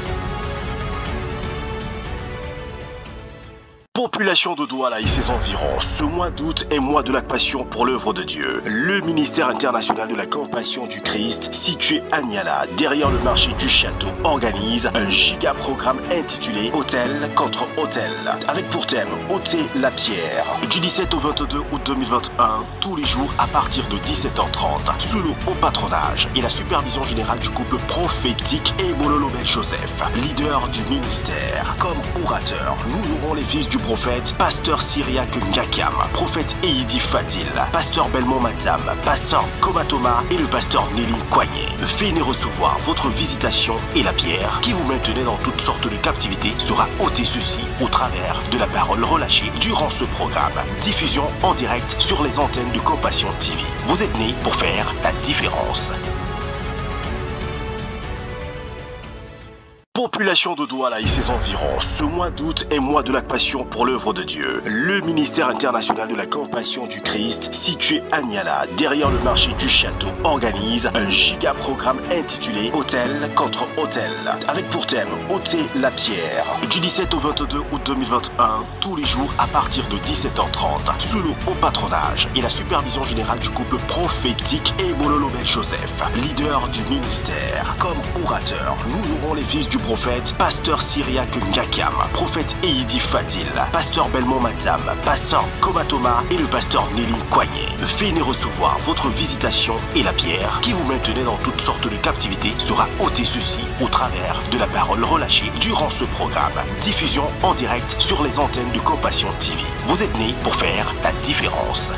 Population de Douala et ses environs, ce mois d'août est mois de la passion pour l'œuvre de Dieu. Le ministère international de la Compassion du Christ, situé à Niala, derrière le marché du château, organise un giga programme intitulé Hôtel contre Hôtel, avec pour thème ôter la pierre. Du 17 au 22 août 2021, tous les jours à partir de 17h30, sous le haut patronage et la supervision générale du couple prophétique Ebololo Ben Joseph, leader du ministère. Comme orateur, nous aurons les fils du prophète, pasteur Syriac Ngakam, prophète Eidi Fadil, pasteur Belmont Matam, pasteur Komatoma et le pasteur Néline Koigné. Venez recevoir votre visitation et la pierre qui vous maintenait dans toutes sortes de captivités sera ôtée ceci au travers de la parole relâchée durant ce programme. Diffusion en direct sur les antennes de Compassion TV. Vous êtes nés pour faire la différence. Population de Douala et ses environs, ce mois d'août est mois de la passion pour l'œuvre de Dieu. Le ministère international de la Compassion du Christ, situé à Niala, derrière le marché du château, organise un giga programme intitulé Hôtel contre Hôtel, avec pour thème ôter la pierre. Du 17 au 22 août 2021, tous les jours à partir de 17h30, sous le haut patronage et la supervision générale du couple prophétique Ebololo Ben Joseph, leader du ministère. Comme orateur, nous aurons les fils du prophète, pasteur Syriac Ngakam, prophète Eidi Fadil, pasteur Belmont Matam, pasteur Komatoma et le pasteur Néline Koigné. Venez recevoir votre visitation et la pierre qui vous maintenait dans toutes sortes de captivités sera ôtée ceci au travers de la parole relâchée durant ce programme. Diffusion en direct sur les antennes de Compassion TV. Vous êtes nés pour faire la différence.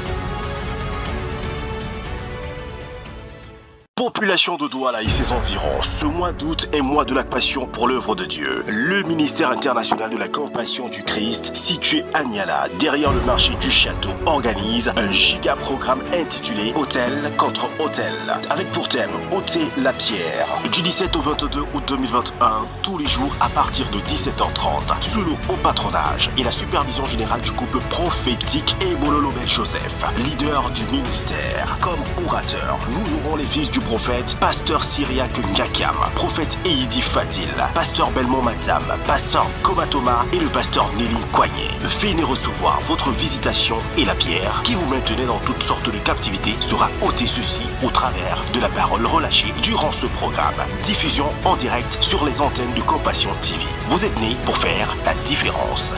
Population de Douala et ses environs, ce mois d'août est mois de la passion pour l'œuvre de Dieu. Le ministère international de la Compassion du Christ, situé à Niala, derrière le marché du château, organise un giga programme intitulé Hôtel contre Hôtel, avec pour thème ôter la pierre. Du 17 au 22 août 2021, tous les jours à partir de 17h30, sous le haut patronage et la supervision générale du couple prophétique Ebololo Ben Joseph, leader du ministère. Comme orateur, nous aurons les fils du prophète, pasteur Syriac Ngakam, prophète Eidi Fadil, pasteur Belmont Matam, pasteur Komatoma et le pasteur Nelly Koigné. Venez recevoir votre visitation et la pierre qui vous maintenait dans toutes sortes de captivités sera ôtée ceci au travers de la parole relâchée durant ce programme. Diffusion en direct sur les antennes de Compassion TV. Vous êtes nés pour faire la différence.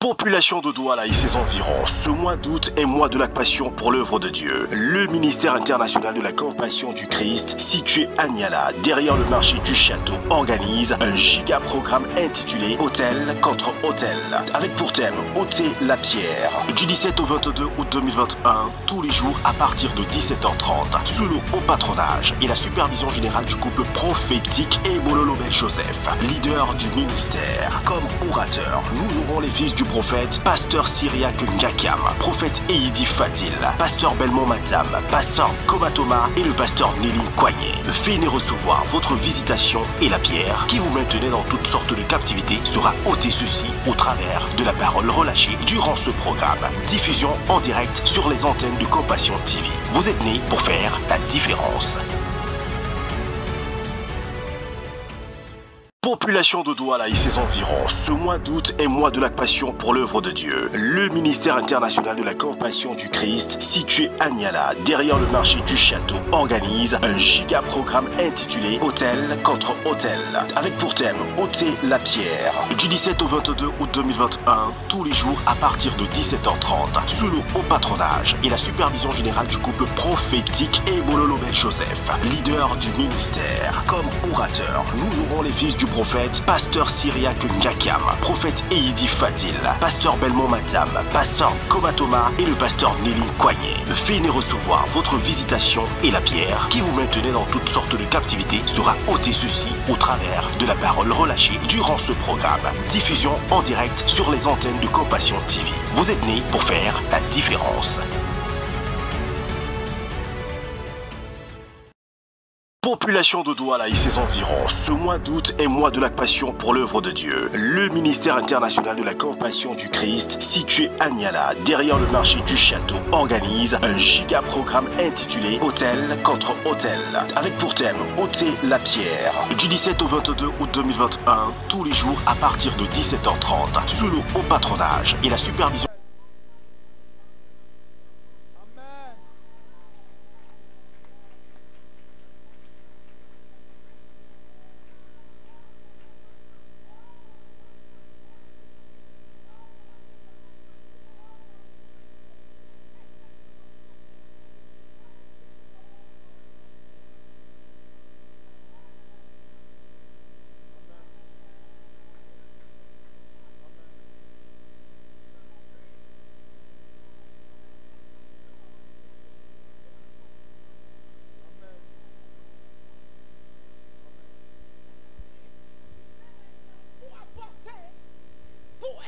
Population de Douala et ses environs, ce mois d'août est mois de la passion pour l'œuvre de Dieu. Le ministère international de la Compassion du Christ, situé à Niala, derrière le marché du château, organise un giga programme intitulé Hôtel contre Hôtel, avec pour thème ôter la pierre. Du 17 au 22 août 2021, tous les jours à partir de 17h30, sous le haut patronage et la supervision générale du couple prophétique Ebololo Ben Joseph, leader du ministère. Comme orateur, nous aurons les fils du prophète, pasteur Syriac Ngakam, prophète Eidi Fadil, pasteur Belmont Matam, pasteur Komatoma et le pasteur Nelly Koigné. Venez recevoir votre visitation et la pierre qui vous maintenait dans toutes sortes de captivités sera ôtée ceci au travers de la parole relâchée durant ce programme. Diffusion en direct sur les antennes de Compassion TV. Vous êtes nés pour faire la différence. Population de Douala et ses environs, ce mois d'août est mois de la passion pour l'œuvre de Dieu. Le ministère international de la Compassion du Christ, situé à Niala, derrière le marché du château, organise un giga programme intitulé Hôtel contre Hôtel, avec pour thème ôter la pierre. Du 17 au 22 août 2021, tous les jours à partir de 17h30, sous le haut patronage et la supervision générale du couple prophétique Ebololo Ben Joseph, leader du ministère. Comme orateur, nous aurons les fils du prophète, pasteur Syriac Ngakam, prophète Eidi Fadil, pasteur Belmont Matam, pasteur Komatoma et le pasteur Nelly Koigné. Venez recevoir votre visitation et la pierre qui vous maintenait dans toutes sortes de captivités sera ôtée ceci au travers de la parole relâchée durant ce programme. Diffusion en direct sur les antennes de Compassion TV. Vous êtes nés pour faire la différence. Population de Douala et ses environs, ce mois d'août est mois de la passion pour l'œuvre de Dieu. Le ministère international de la Compassion du Christ, situé à Niala, derrière le marché du château, organise un giga programme intitulé Hôtel contre Hôtel, avec pour thème ôter la pierre. Du 17 au 22 août 2021, tous les jours à partir de 17h30, sous le haut patronage et la supervision.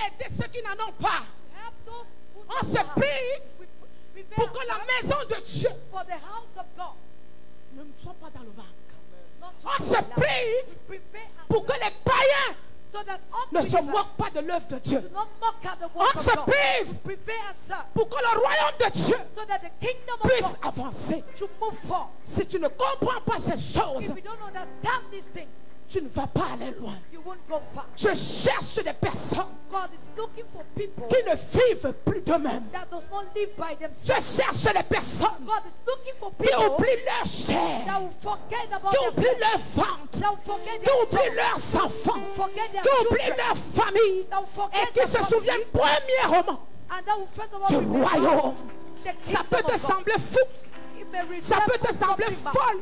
Aider ceux qui n'en ont pas. On se prive pour que la maison de Dieu ne soit pas dans le manque. On se prive pour que les païens ne se moquent pas de l'œuvre de Dieu. On se prive pour que le royaume de Dieu puisse avancer. Si tu ne comprends pas ces choses, tu ne vas pas aller loin. Je cherche des personnes qui ne vivent plus d'eux-mêmes. Je cherche des personnes qui oublient leur chair, qui oublient leur ventre, qui oublient leurs enfants, qui oublient leur famille et qui se souviennent premièrement du royaume. Ça peut te sembler fou, ça peut te sembler folle,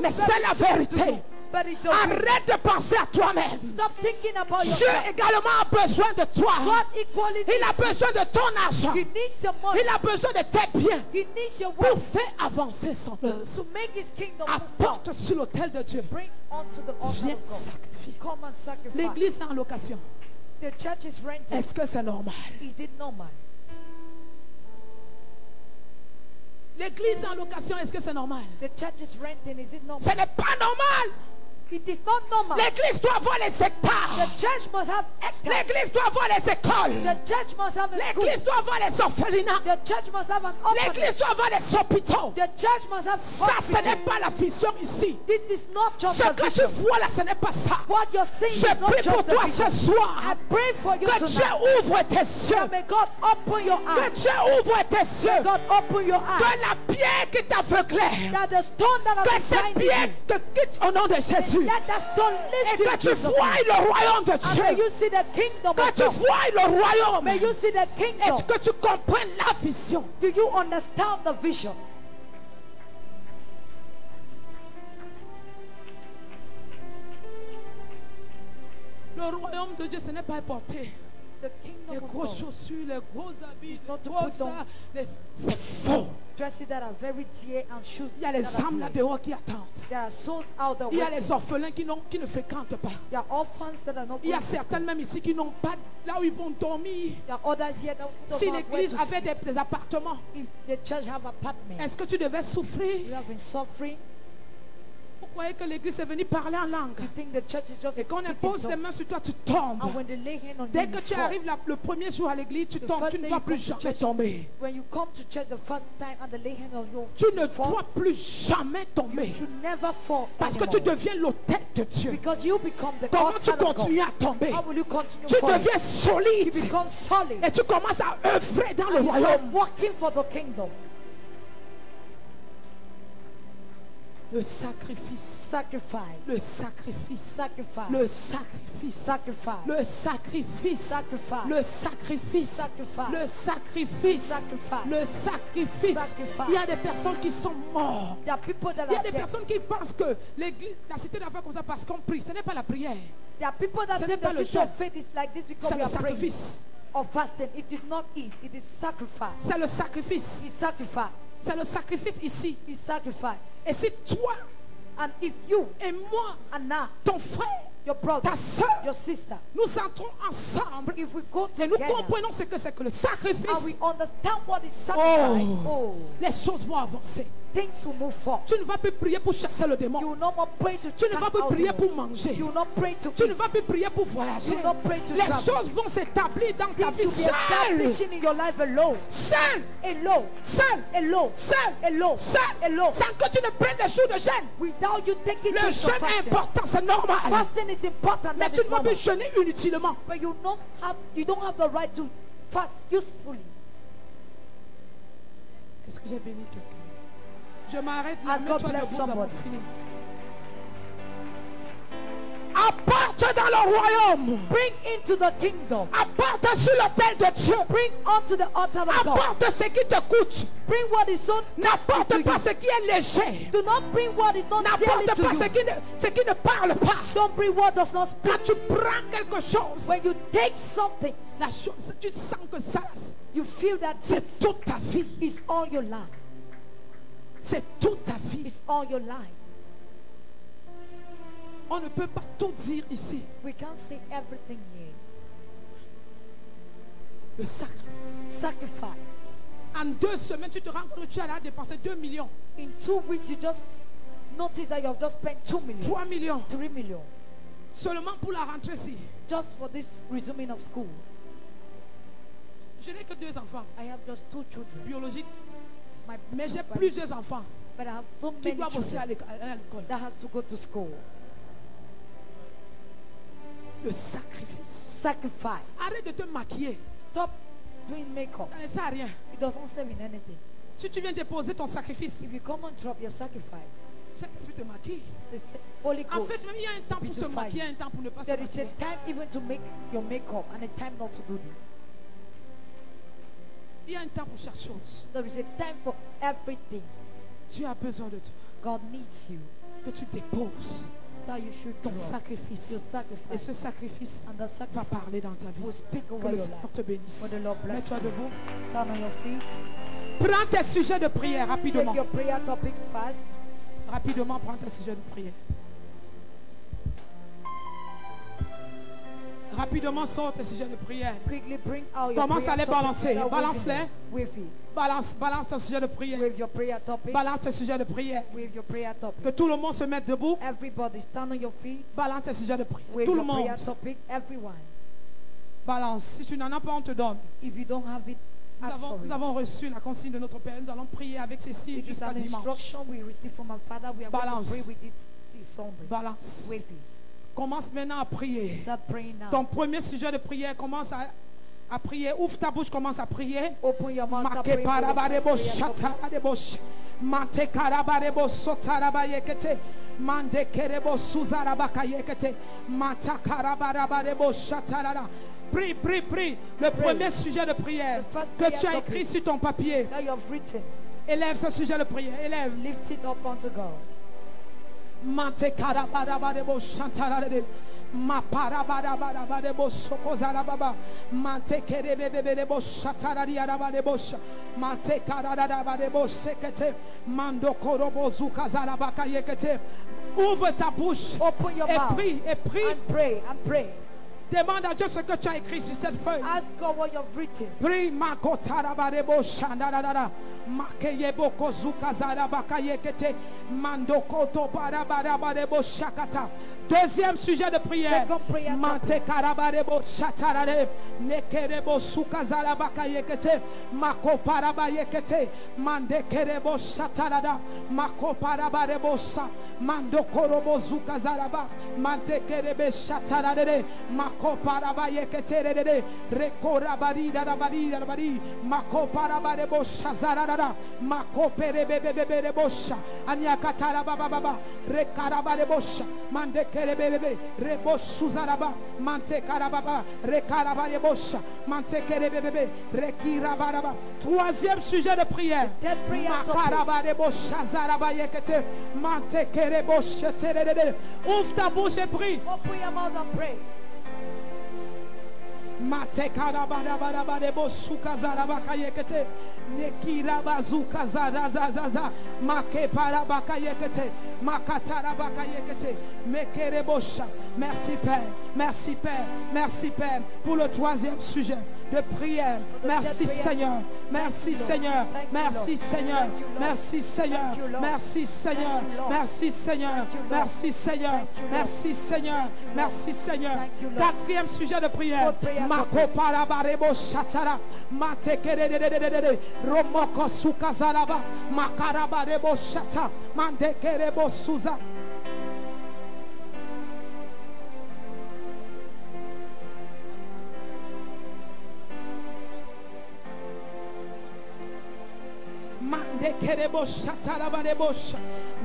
mais c'est la vérité. but it's the will. Arrête de penser à toi-même. Stop thinking about Dieu yourself. également a besoin de toi. God equally Il a needs you. besoin de ton argent. He needs your money. Il a besoin de tes biens He needs your pour wealth faire avancer son œuvre. to make his kingdom move forward. Apporte sur l'autel de Dieu. Bring onto the altar Viens of God. sacrifier. Come and sacrifice. L'église est en location. The church is rented. Est-ce que c'est normal? Is it normal? L'église est en location. Est-ce que c'est normal? The church is renting. Is it normal? Ce n'est pas normal. It is not normal. L'église doit avoir les The hectares. church must have hectares. L'église doit avoir les écoles. The church must have a school. L'église doit avoir les orphelinats. The church must have an L'église orphanage. doit avoir les hôpitaux. The church must have Ça, ce n'est hospitals. pas la vision ici. This is not just Ce a que tu vision. vois là, ce n'est pas ça. What you're saying Je is not prie pour just toi a ce vision. soir. I pray for you Que Dieu tonight. ouvre tes yeux. That may God open your Que eyes. Dieu ouvre tes yeux. God open your Que eyes. la pierre qui t'aveuglait, That the stone that que has been cette blinded pierre you, te quitte au nom de Jésus. let that stone Et listen que tu to Jesus. voies le royaume de And may Dieu. you see the kingdom Que of tu God. voies le royaume. May you see the Et kingdom. que tu comprennes la vision. Do you understand the vision? Le royaume de Dieu, ce n'est pas porté. The Les kingdom of grosses God. chaussures, les gros habits, It's not les to gros put ça, on- c'est faux. Dresses that are very dear and shoes Il y a les that are âmes là dear. dehors qui attendent. There are souls out there Il y a waiting. les orphelins qui ne fréquentent pas. There are orphans that are not Il y a going to certaines school. même ici qui n'ont pas là où ils vont dormir. There are others here that don't Si know where l'église to avait sleep. des appartements, If the church have apartments, est-ce que tu devais souffrir? you have been suffering. Vous croyez que l'église est venue parler en langue? You think the church is just Et quand on speaking impose les tongues. mains sur toi, tu tombes. And when they lay hand on Dès you, que you tu fall. arrives le premier jour à l'église, tu The tombes. first Tu ne day dois you plus come to jamais church, tomber. When you come to church the first time and they lay hand on you, Tu ne you fall. dois plus jamais tomber. You should never fall Parce que tu anymore. deviens l'autel de Dieu. Because you become the Comment tu altar of continues God. à tomber? How will you continue Tu falling? deviens You solide. become solid. Et tu commences à œuvrer dans le You start royaume. working for the kingdom. Le sacrifice. Sacrifice. Le sacrifice. Sacrifice. Le sacrifice. Sacrifice. Le sacrifice. Sacrifice. Le sacrifice. Sacrifice. Le sacrifice. Sacrifice. Le sacrifice. Sacrifice. Il y a des personnes qui sont mortes. There are people that Il y a are des dead. personnes qui pensent que l'église, la cité d'affaires comme ça parce qu'on prie. Ce n'est pas la prière. There are people that Ce think n'est pas the le city of jeûne. faith is like this because C'est we le are praying sacrifice. or fasting. It is not it. It is sacrifice. C'est le sacrifice. It's sacrifice. C'est le sacrifice ici. It's sacrifice. Et si toi And if you et moi, and now ton frère, your brother, ta soeur, your sister, nous entrons ensemble if we go et nous together comprenons ce que c'est que le and sacrifice, we understand what is sacrifice, oh, les choses vont avancer. things will move forward. Tu ne vas plus prier pour chasser le You démon. will not more pray to Tu ne vas cast plus out prier demons. pour manger. You will not pray to Tu ne eat. vas plus prier pour voyager. You will not pray to Les travel. choses vont s'établir dans ta Things vie will be seule. establishing in your life alone. Seul. Alone. Seul. Alone. Seul. Alone. Seul. Alone. Sans que tu ne prennes des jours de jeûne. Without you taking Le days of jeûne est fasting. important, c'est normal. Fasting is important. Mais That tu is ne vas plus normal. jeûner inutilement. But you don't have the right to fast usefully. Est-ce que j'ai béni quelqu'un? Je m'arrête là. As God Mets-toi bless debout, nous avons somebody. fini. Apporte dans le royaume. Bring into the kingdom. Apporte sur l'autel de Dieu. Bring onto the altar of God. Apporte ce qui te coûte. Bring what is so nasty to N'apporte pas you. ce qui est léger. Do not bring what is not silly N'apporte to pas you. ce qui ne parle pas. Don't bring what does not speak. Quand tu prends quelque chose, When you take something, la chose, tu sens que ça, you feel that c'est toute ta vie. it's all your life. C'est toute ta vie. It's all your life. On ne peut pas tout dire ici. We can't say everything here. Le sacrifice. Sacrifice. En 2 semaines, tu te rends compte que tu as dépensé 2 millions, In 2 weeks, you just notice that you have just spent 2 million, 3 millions, 3 million, seulement pour la rentrée ici. just for this resuming of school. Je n'ai que 2 enfants I have just 2 children. biologiques, My mais j'ai but- plusieurs enfants But I have so qui many doivent aussi children aller à l'école. that have to go to school. Le sacrifice. Sacrifice. Arrête de te maquiller. Stop doing makeup. Ça ne sert à rien. It doesn't serve in anything. Si tu viens déposer ton sacrifice, If you come and drop your sacrifice, Saint-Esprit te maquille. the Holy En Ghost, fait, même il y a un temps pour se beautify. maquiller, un temps pour ne pas se There is a maquiller. time even to make your makeup and a time not to do it. Il y a un temps pour chaque chose. There is a time for everything. Dieu a besoin de toi. God needs you. Que tu déposes. that you should ton drop sacrifice. your Et sacrifice. ce sacrifice And the va sacrifice parler dans ta vie. will speak Que over le your Seigneur life. te bénisse. For the Lord bless Mets-toi you. debout. Stand on your feet. Prends tes sujets de prière rapidement. Take your prayer topic fast. Rapidement, prends tes sujets de prière. Rapidement, sors tes sujets de prière. Quickly bring out your Commence à prayer les balancer. topics. Balance-les. With it. Balance tes sujets de prière. With your prayer topics. Balance tes sujets de prière. With your prayer Que topic. tout le monde se mette debout. Everybody stand on your feet. Balance tes sujets de prière. With Tout le your monde. prayer topic. Everyone. Balance. Si tu n'en as pas, on te donne. If you don't have it, ask for Nous it. avons reçu la consigne de notre Père. Nous allons prier avec Cécile It is jusqu'à an dimanche. instruction we receive from our Father. We are going Balance. to pray with it till Sunday. Balance. With it. Commence maintenant à prier. Start praying now. Ton premier sujet de prière, commence à prier. Ouvre ta bouche, commence à prier. Open your mouth. Start Make praying for the parabarebo first prayer topic. shatarabo mate karabarebo sotaraba yekete mande kerebo suzarabaka yekete mata karabarabarebo shatarara. Prie, prie, prie. Le premier sujet de prière The first que prayer tu as topic. écrit sur ton papier. That you have written. Élève ce sujet de prière. Élève. Lift it up unto God. Mate karabarabarebo shatarare. Ma parabarabarabo sokozarababa. Mate kerebebebebo shatarari arabarebo. Mate karabarabarebo sekete. Mando korobo zukazarabaka yekete. Ouvre ta bouche Open your et mouth. prie, et prie. And pray. And pray. Demande à Dieu ce que tu as écrit sur cette feuille. Ask God what you have written. Prie makotarabarebo shandarara. Makeyebo kozukazarabaka yekete. Mando koto barabarabarebo shakata. Deuxième sujet de prière. Second prayer Mate karabarebo shatarare. Nekerebo sukazarabaka yekete. Mako paraba yekete. Mande kerebo shatarada. Mako parabarebo sa. Mando korobo zukazaraba. Mante kerebe shatarare. Mako paraba yekete rere. Rekora barida rabari rabari. Mako parabarebo shazarada. Mako perebebebebe sha. Anyakatara baba baba. Rekarabarebo sha. Mande kerebebebe. Rebo suzaraba. Mante karababa. Rekarabarebo sha. Mante kerebebebe. Rekirabaraba. Troisième sujet de prière. Third prayer topic. Makarabarebo shazaraba yekete. Mante kerebo sheterere. Ouvre ta bouche et prie. Open your mouth and pray. Mate karabarabarabo sukazarabaka yekete. Nekirabazuka zazazaza. Make parabaka yekete. Makatarabaka yekete. Mekerebosha. Merci Père. Merci Père. Merci Père pour le troisième sujet de prière. Merci Seigneur. Merci Seigneur. Merci Seigneur. Merci Seigneur. Merci Seigneur. Merci Seigneur. Merci Seigneur. Merci Seigneur. Merci Seigneur. Quatrième sujet de prière. Mako parabarebo shatara. Mate kerere. Romoko sukazaraba. Makarabarebo shata. Mande kerebo suza. Mande kerebo shatarabarebo sha.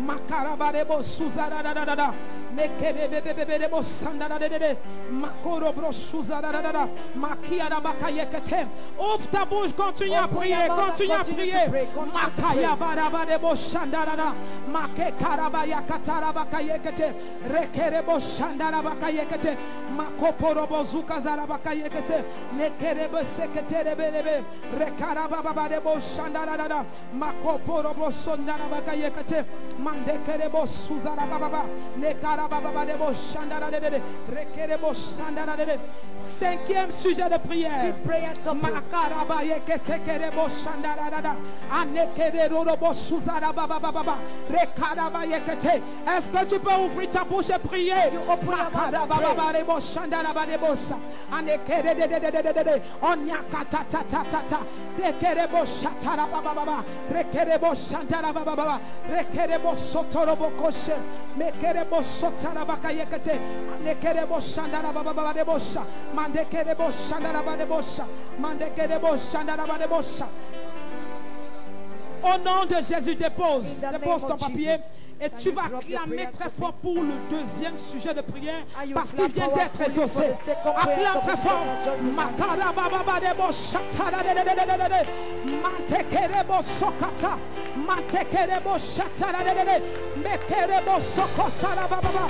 Makarabarebo suzarada. Mekerebebebebo sandarade. Makorobro suzarada. Makiarabaka yekete. Ouvre ta bouche, continue à prier, continue à prier. Makaya barabarebo shandarada. Make karabaya katarabaka yekete. Rekerebo shandarabaka yekete. Makoporobo zukazarabaka yekete. Nekerebo seketerebebe. Rekarababarebo shandarada. Makoporobo sondarabaka yekete. Mandekerebo suzarababa. Nekarabababadebo shandarade. Rekerebo shandarade. Cinquième sujet de prière. Fifth prayer topic. Makaraba yekete kerebo shandarada. Anekerebo suzarabababa. Rekaraba yekete. Est-ce que tu peux ouvrir ta bouche et prier? Makarababarebo shandarabadebo sa. Anekerede. Onyakatatatata. Rekerebo shatarabababa. Rekerebo shandarabababa. Rekerebo sotorobo koshe. Mekerebo sotarabaka yekete. Anekerebo shandarabababa sa. Mandekerebo shandarabadebo sa. Mandekerebo shandarabadebo sa. Au nom de Jésus, dépose ton papier. Et tu vas clamer très fort pour le deuxième sujet de prière parce qu'il vient d'être exaucé. Acclame très fort. Makarabababadebo shataradedededede. Mantekerebo sokata. Mantekerebo shataradedede. Mekerebo sokosarabababa.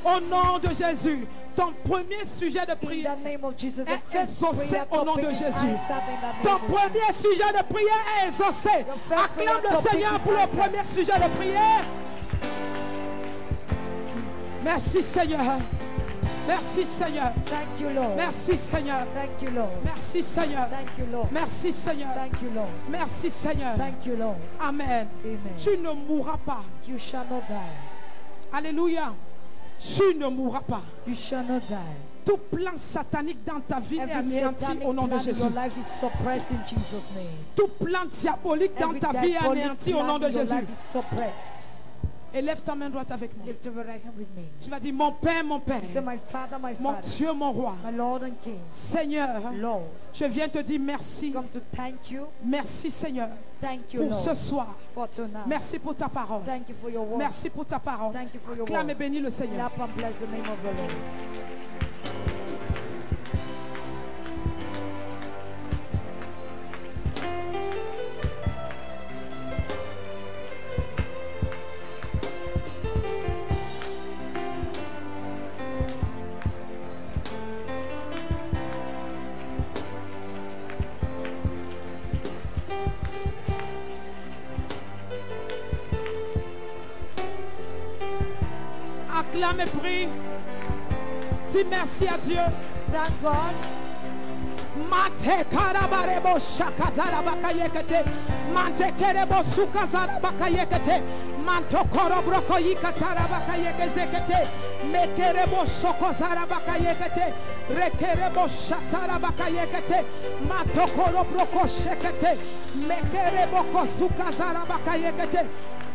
Au nom de Jésus, ton premier sujet de In prière the name of Jesus, the est first exaucé prayer au nom topic de is Jésus. answered in the Ton name of premier sujet de prière est exaucé. first Acclame prayer le topic Seigneur is pour le answered. premier sujet de prière. Merci Seigneur. Merci Seigneur. Thank you, Lord. Merci Seigneur. Thank you, Lord. Merci Seigneur. Thank you, Lord. Merci Seigneur. Thank you, Lord. Merci Seigneur. Thank you, Lord. Amen. Amen. Tu ne mourras pas. You shall not die. Alléluia. Tu ne mourras pas. You shall not die. Tout plan satanique dans ta vie est Every anéanti satanic au nom de plan in Jésus. your life is suppressed in Jesus' name. Tout plan diabolique dans Every ta vie est diabolic anéanti au plan nom de in your Jésus. life is suppressed. Élève ta main droite avec moi. Lift your right hand with me. Tu vas dire, mon Père, mon Père, Say, my Father, mon Dieu, mon Roi, my Lord and King. Seigneur, Lord, je viens te dire merci. come to thank you. Merci Seigneur Thank you, pour ce Lord, soir. for tonight. Merci pour ta parole. Thank you for your word. Merci pour ta parole. Thank you for your Acclame et word. bénis le Seigneur. Clap and bless the name of the Lord. Acclame et prie. Dis merci à Dieu. Thank God. Mate karabarebo shakazala bakayekete. Mante kerebo sukazala bakayekete. Manto korobroko yikatara bakayekezekete. Mekerebo sokozara bakayekete. Rekerebo shatara bakayekete. Manto korobroko shekete. Mekerebo sukazara bakayekete.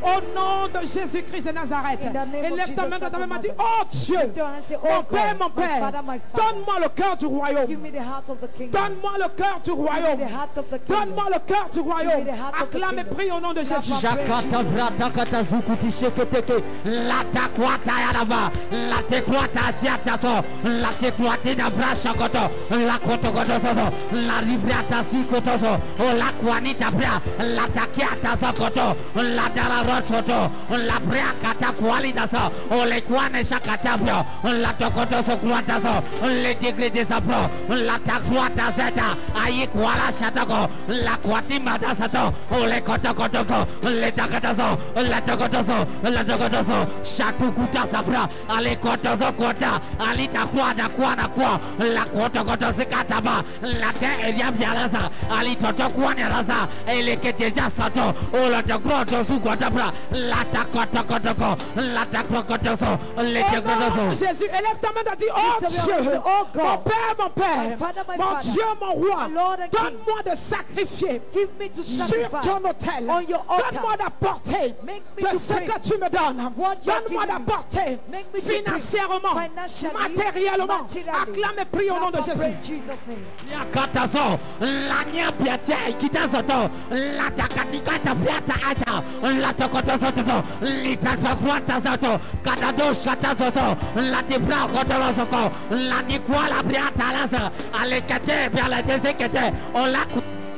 Au nom de Jésus-Christ de Nazareth. In the name Et of lève ta Jesus main dans ta main, Christ dit, of oh Dieu, Lift your hand and say, mon oh Père, God, mon my Père, Father, my Father. donne-moi le cœur du royaume. Give me the heart of the kingdom. Donne-moi le cœur du royaume. Give me the heart of the kingdom. Donne-moi le cœur du royaume. the heart of the Acclame et kingdom. prie au nom de Jésus. Jakata brata kata zukuti sheketeke la takwata yalaba la tekwata siata so la tekwati na brasha koto la koto koto so la librata si koto so la kwanita bra la takiata so koto la dara rototo la bra kata kwalita so le kwane shakata bro la tokoto so kwata so le tigre de sa bro la takwata zeta ayi kwala shatako la kwati mata sato le koto koto ko le takatazo la takotozo la takotozo shatu kuta sabra ale kotozo kota ali takwada kwana kwa la koto koto sikataba la te elia bialasa ali toto kwana rasa ele keteja sato o la takroto su kota bra la takoto koto ko la takotozo le Au nom de takotozo Jésus, élève ta main et dis, oh Lift up your hand and Dieu, say, oh God, mon Père, mon Père, my Father, my mon Father, Dieu, mon Roi, my Lord and King. donne-moi de sacrifier Give me to sur sacrifice ton autel. on your altar. Donne-moi d'apporter Make me de to ce bring que tu me donnes. what you are Donne-moi giving me. d'apporter Make me to bring financièrement, financially, matériellement. materially. Acclame et prie au nom de Clap and pray Jésus. in Jesus' name. Katazo, la nya biatia kitazoto, la takatikata biata ata, la tokotozoto, litazo kwatazoto, katados katazoto, la tibra kotolozoko, la nikwala biata laza, alekate biala desekete, ola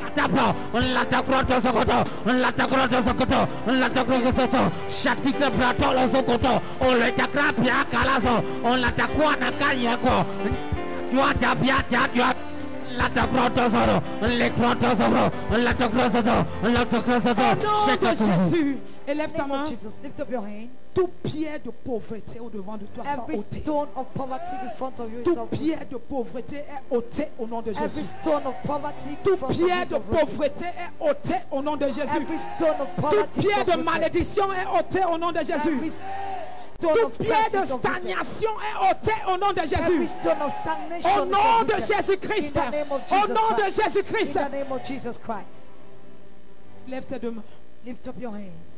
katapro, la takroto sokoto, la takroto sokoto, la takroto sokoto, shatika bratolo sokoto, ole takra bia kalazo, la takwana kanyako, tuata biata tuata. La takrotozoro, le krotozoro, la takrotozoro, la Au takrotozoro, nom de Jésus, élève ta In the name main. of Jesus, lift up your hand. Tout pied de pauvreté au devant de toi soit Every ôté. stone of poverty in front of you is Tout uprooted. pied de pauvreté est ôté au nom de Every Jésus. stone of poverty in Tout front of you pied is de uprooted. pauvreté est ôté au nom de Jésus. Every stone of Tout poverty is pied de uprooted. malédiction est ôté au nom de Every Jésus. stone Tout of pied curse de is uprooted. stagnation est ôté au nom de Every Jésus. stone of stagnation Au is nom de uprooted. Jésus-Christ. In the name of Au Jesus nom de Christ. Jésus-Christ. In the name of Jesus Christ. Lève tes deux mains. Lift up your hands.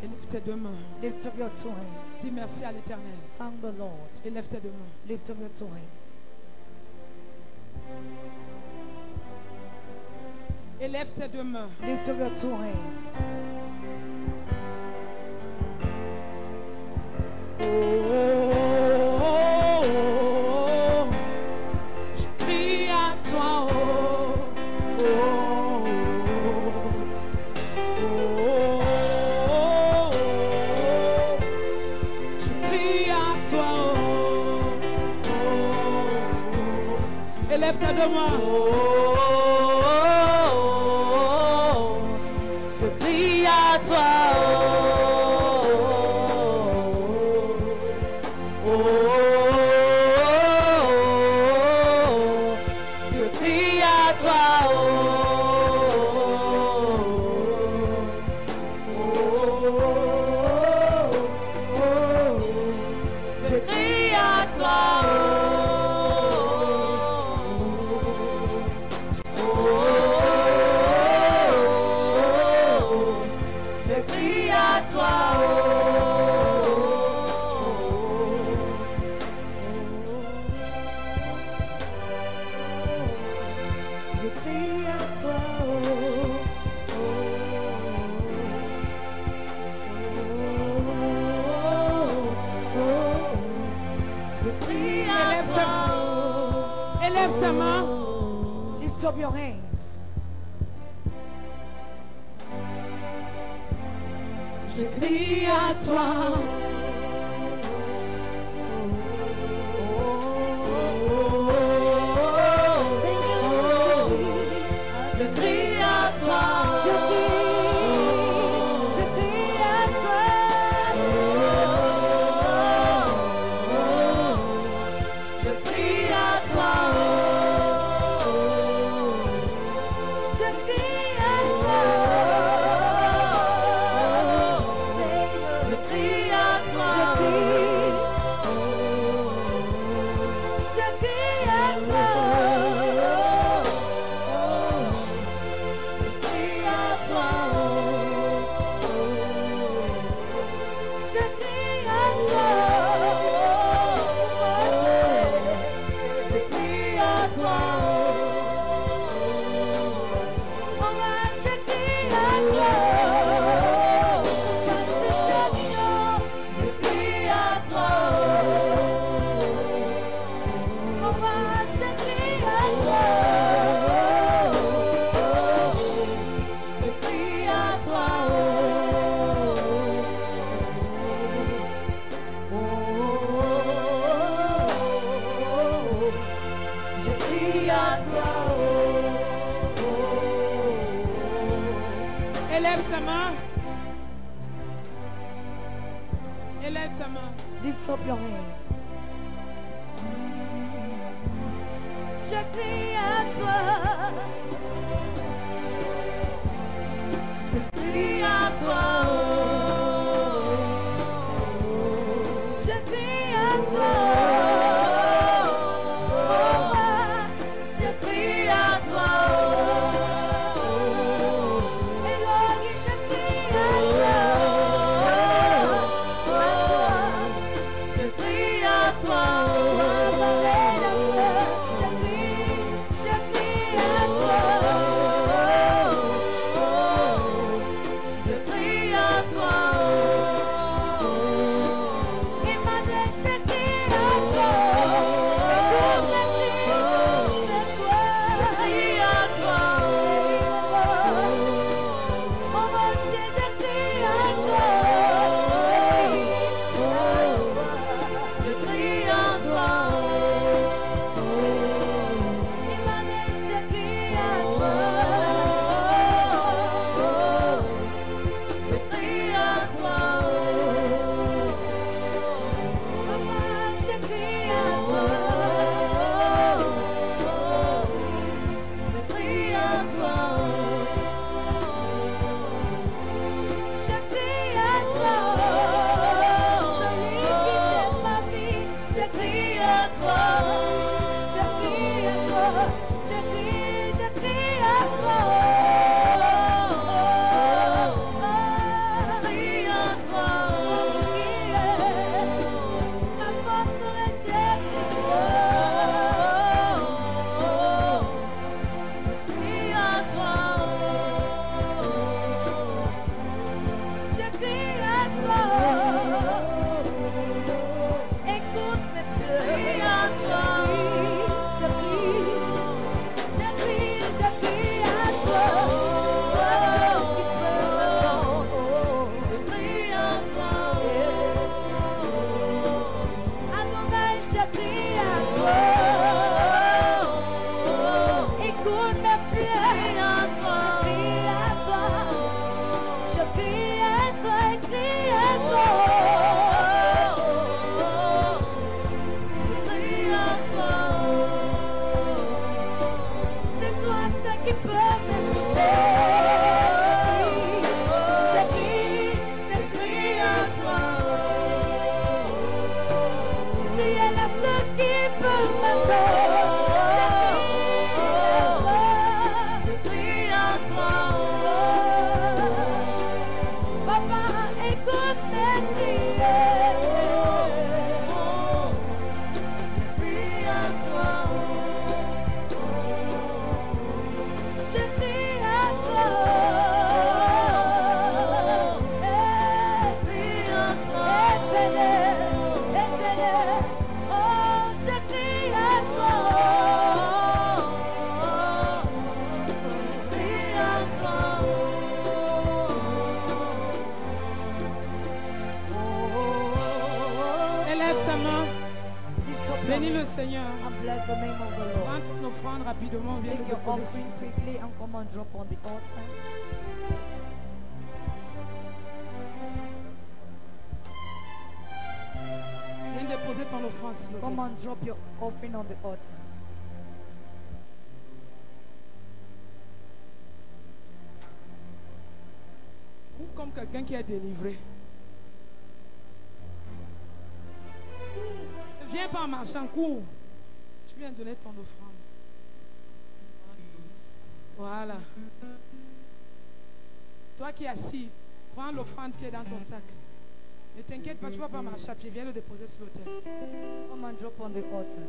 Et lève tes deux mains. Lift up your two hands. Dis merci à l'Éternel. Thank the Lord. Et lève tes deux mains. Lift up your two hands. Et lève tes deux mains. Lift up your two hands. Oh, oh, oh, oh. toi. Élève ta demande. Je crie à toi. Je crie à toi. Je crie à toi. Je crie à toi. Je crie à toi. Je crie à Élève toi. ta, élève ta main. Lift up your hands. Je crie à toi. Je crie à toi. Je crie à toi. Je crie à toi. Je crie à toi. Je crie à toi. Je crie à toi. Je crie à toi. Je crie à toi. Je crie à toi. Maman, je crie à toi. Je crie à toi. Maman, je crie à toi. Je crie à toi. Je crie à toi. Élève ta main. Élève ta main. Lift up your hands. Je crie à toi. Je crie à toi. Je crie à toi. Je crie à toi. Elohim, je crie à toi. Je crie à toi. Je crie à toi. Je crie à toi. Emmanuel, je crie à toi. Toute la vie, c'est toi. Je crie à toi. Mon rocher, je crie à toi. Je crie à toi. Emmanuel, je crie à toi. Je crie à toi. Maman, je crie à toi. Je crie à toi. Je crie à toi. Celui qui t'aime ma vie, je crie à toi. Je crie à toi. Je crie à toi. Je crie à toi. Ma forteresse, est la seule qui peut m'attendre. Je crie à toi. Papa, écoute mes prières. Je crie à toi. Je crie à toi. Éternel, éternel, oh, je crie à toi. Je crie à toi. Élève ta main. Lift up your Bénis le hands Seigneur. and bless the name of the Lord. Prends ton offrande rapidement. Viens Take le your déposer sur offering l'autel. quickly and come and drop on the altar. Viens déposer ton offrande sur l'autel. Come and drop your offering on the altar. Cours comme quelqu'un qui est délivré. Ne viens pas en marchant, cours. Tu viens donner ton offrande. Voilà. Toi qui es assis, prends l'offrande qui est dans ton sac. Ne t'inquiète pas, tu ne vas pas marcher à pied. Viens le déposer sur l'autel. Come and drop on the altar.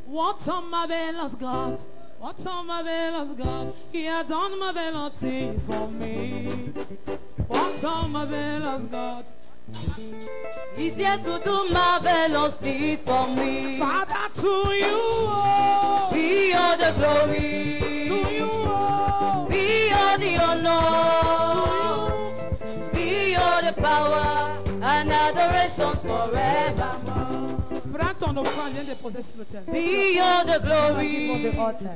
What a marvelous God, what a marvelous God, He has done marvelous things for me. What a marvelous God, He's yet to do marvelous things for me. Father, to you, oh, Be all the glory, to you, oh, be all the honor, be all the power and adoration forevermore. prends ton offrande, viens déposer sur l'autel. Be all the On glory, the altar.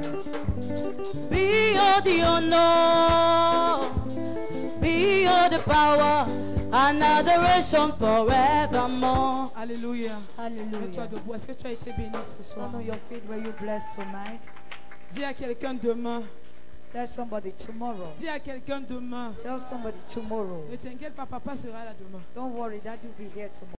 be all the honor, be all the power and adoration forevermore. Alléluia. Mets-toi Hallelujah. debout. Est-ce que tu as été béni ce soir? Stand on your feet. Were you blessed tonight? Dis à quelqu'un demain. Tell somebody tomorrow. Dis à quelqu'un demain. Tell somebody tomorrow. Ne t'inquiète pas, papa sera là demain. Don't worry, that you'll be here tomorrow.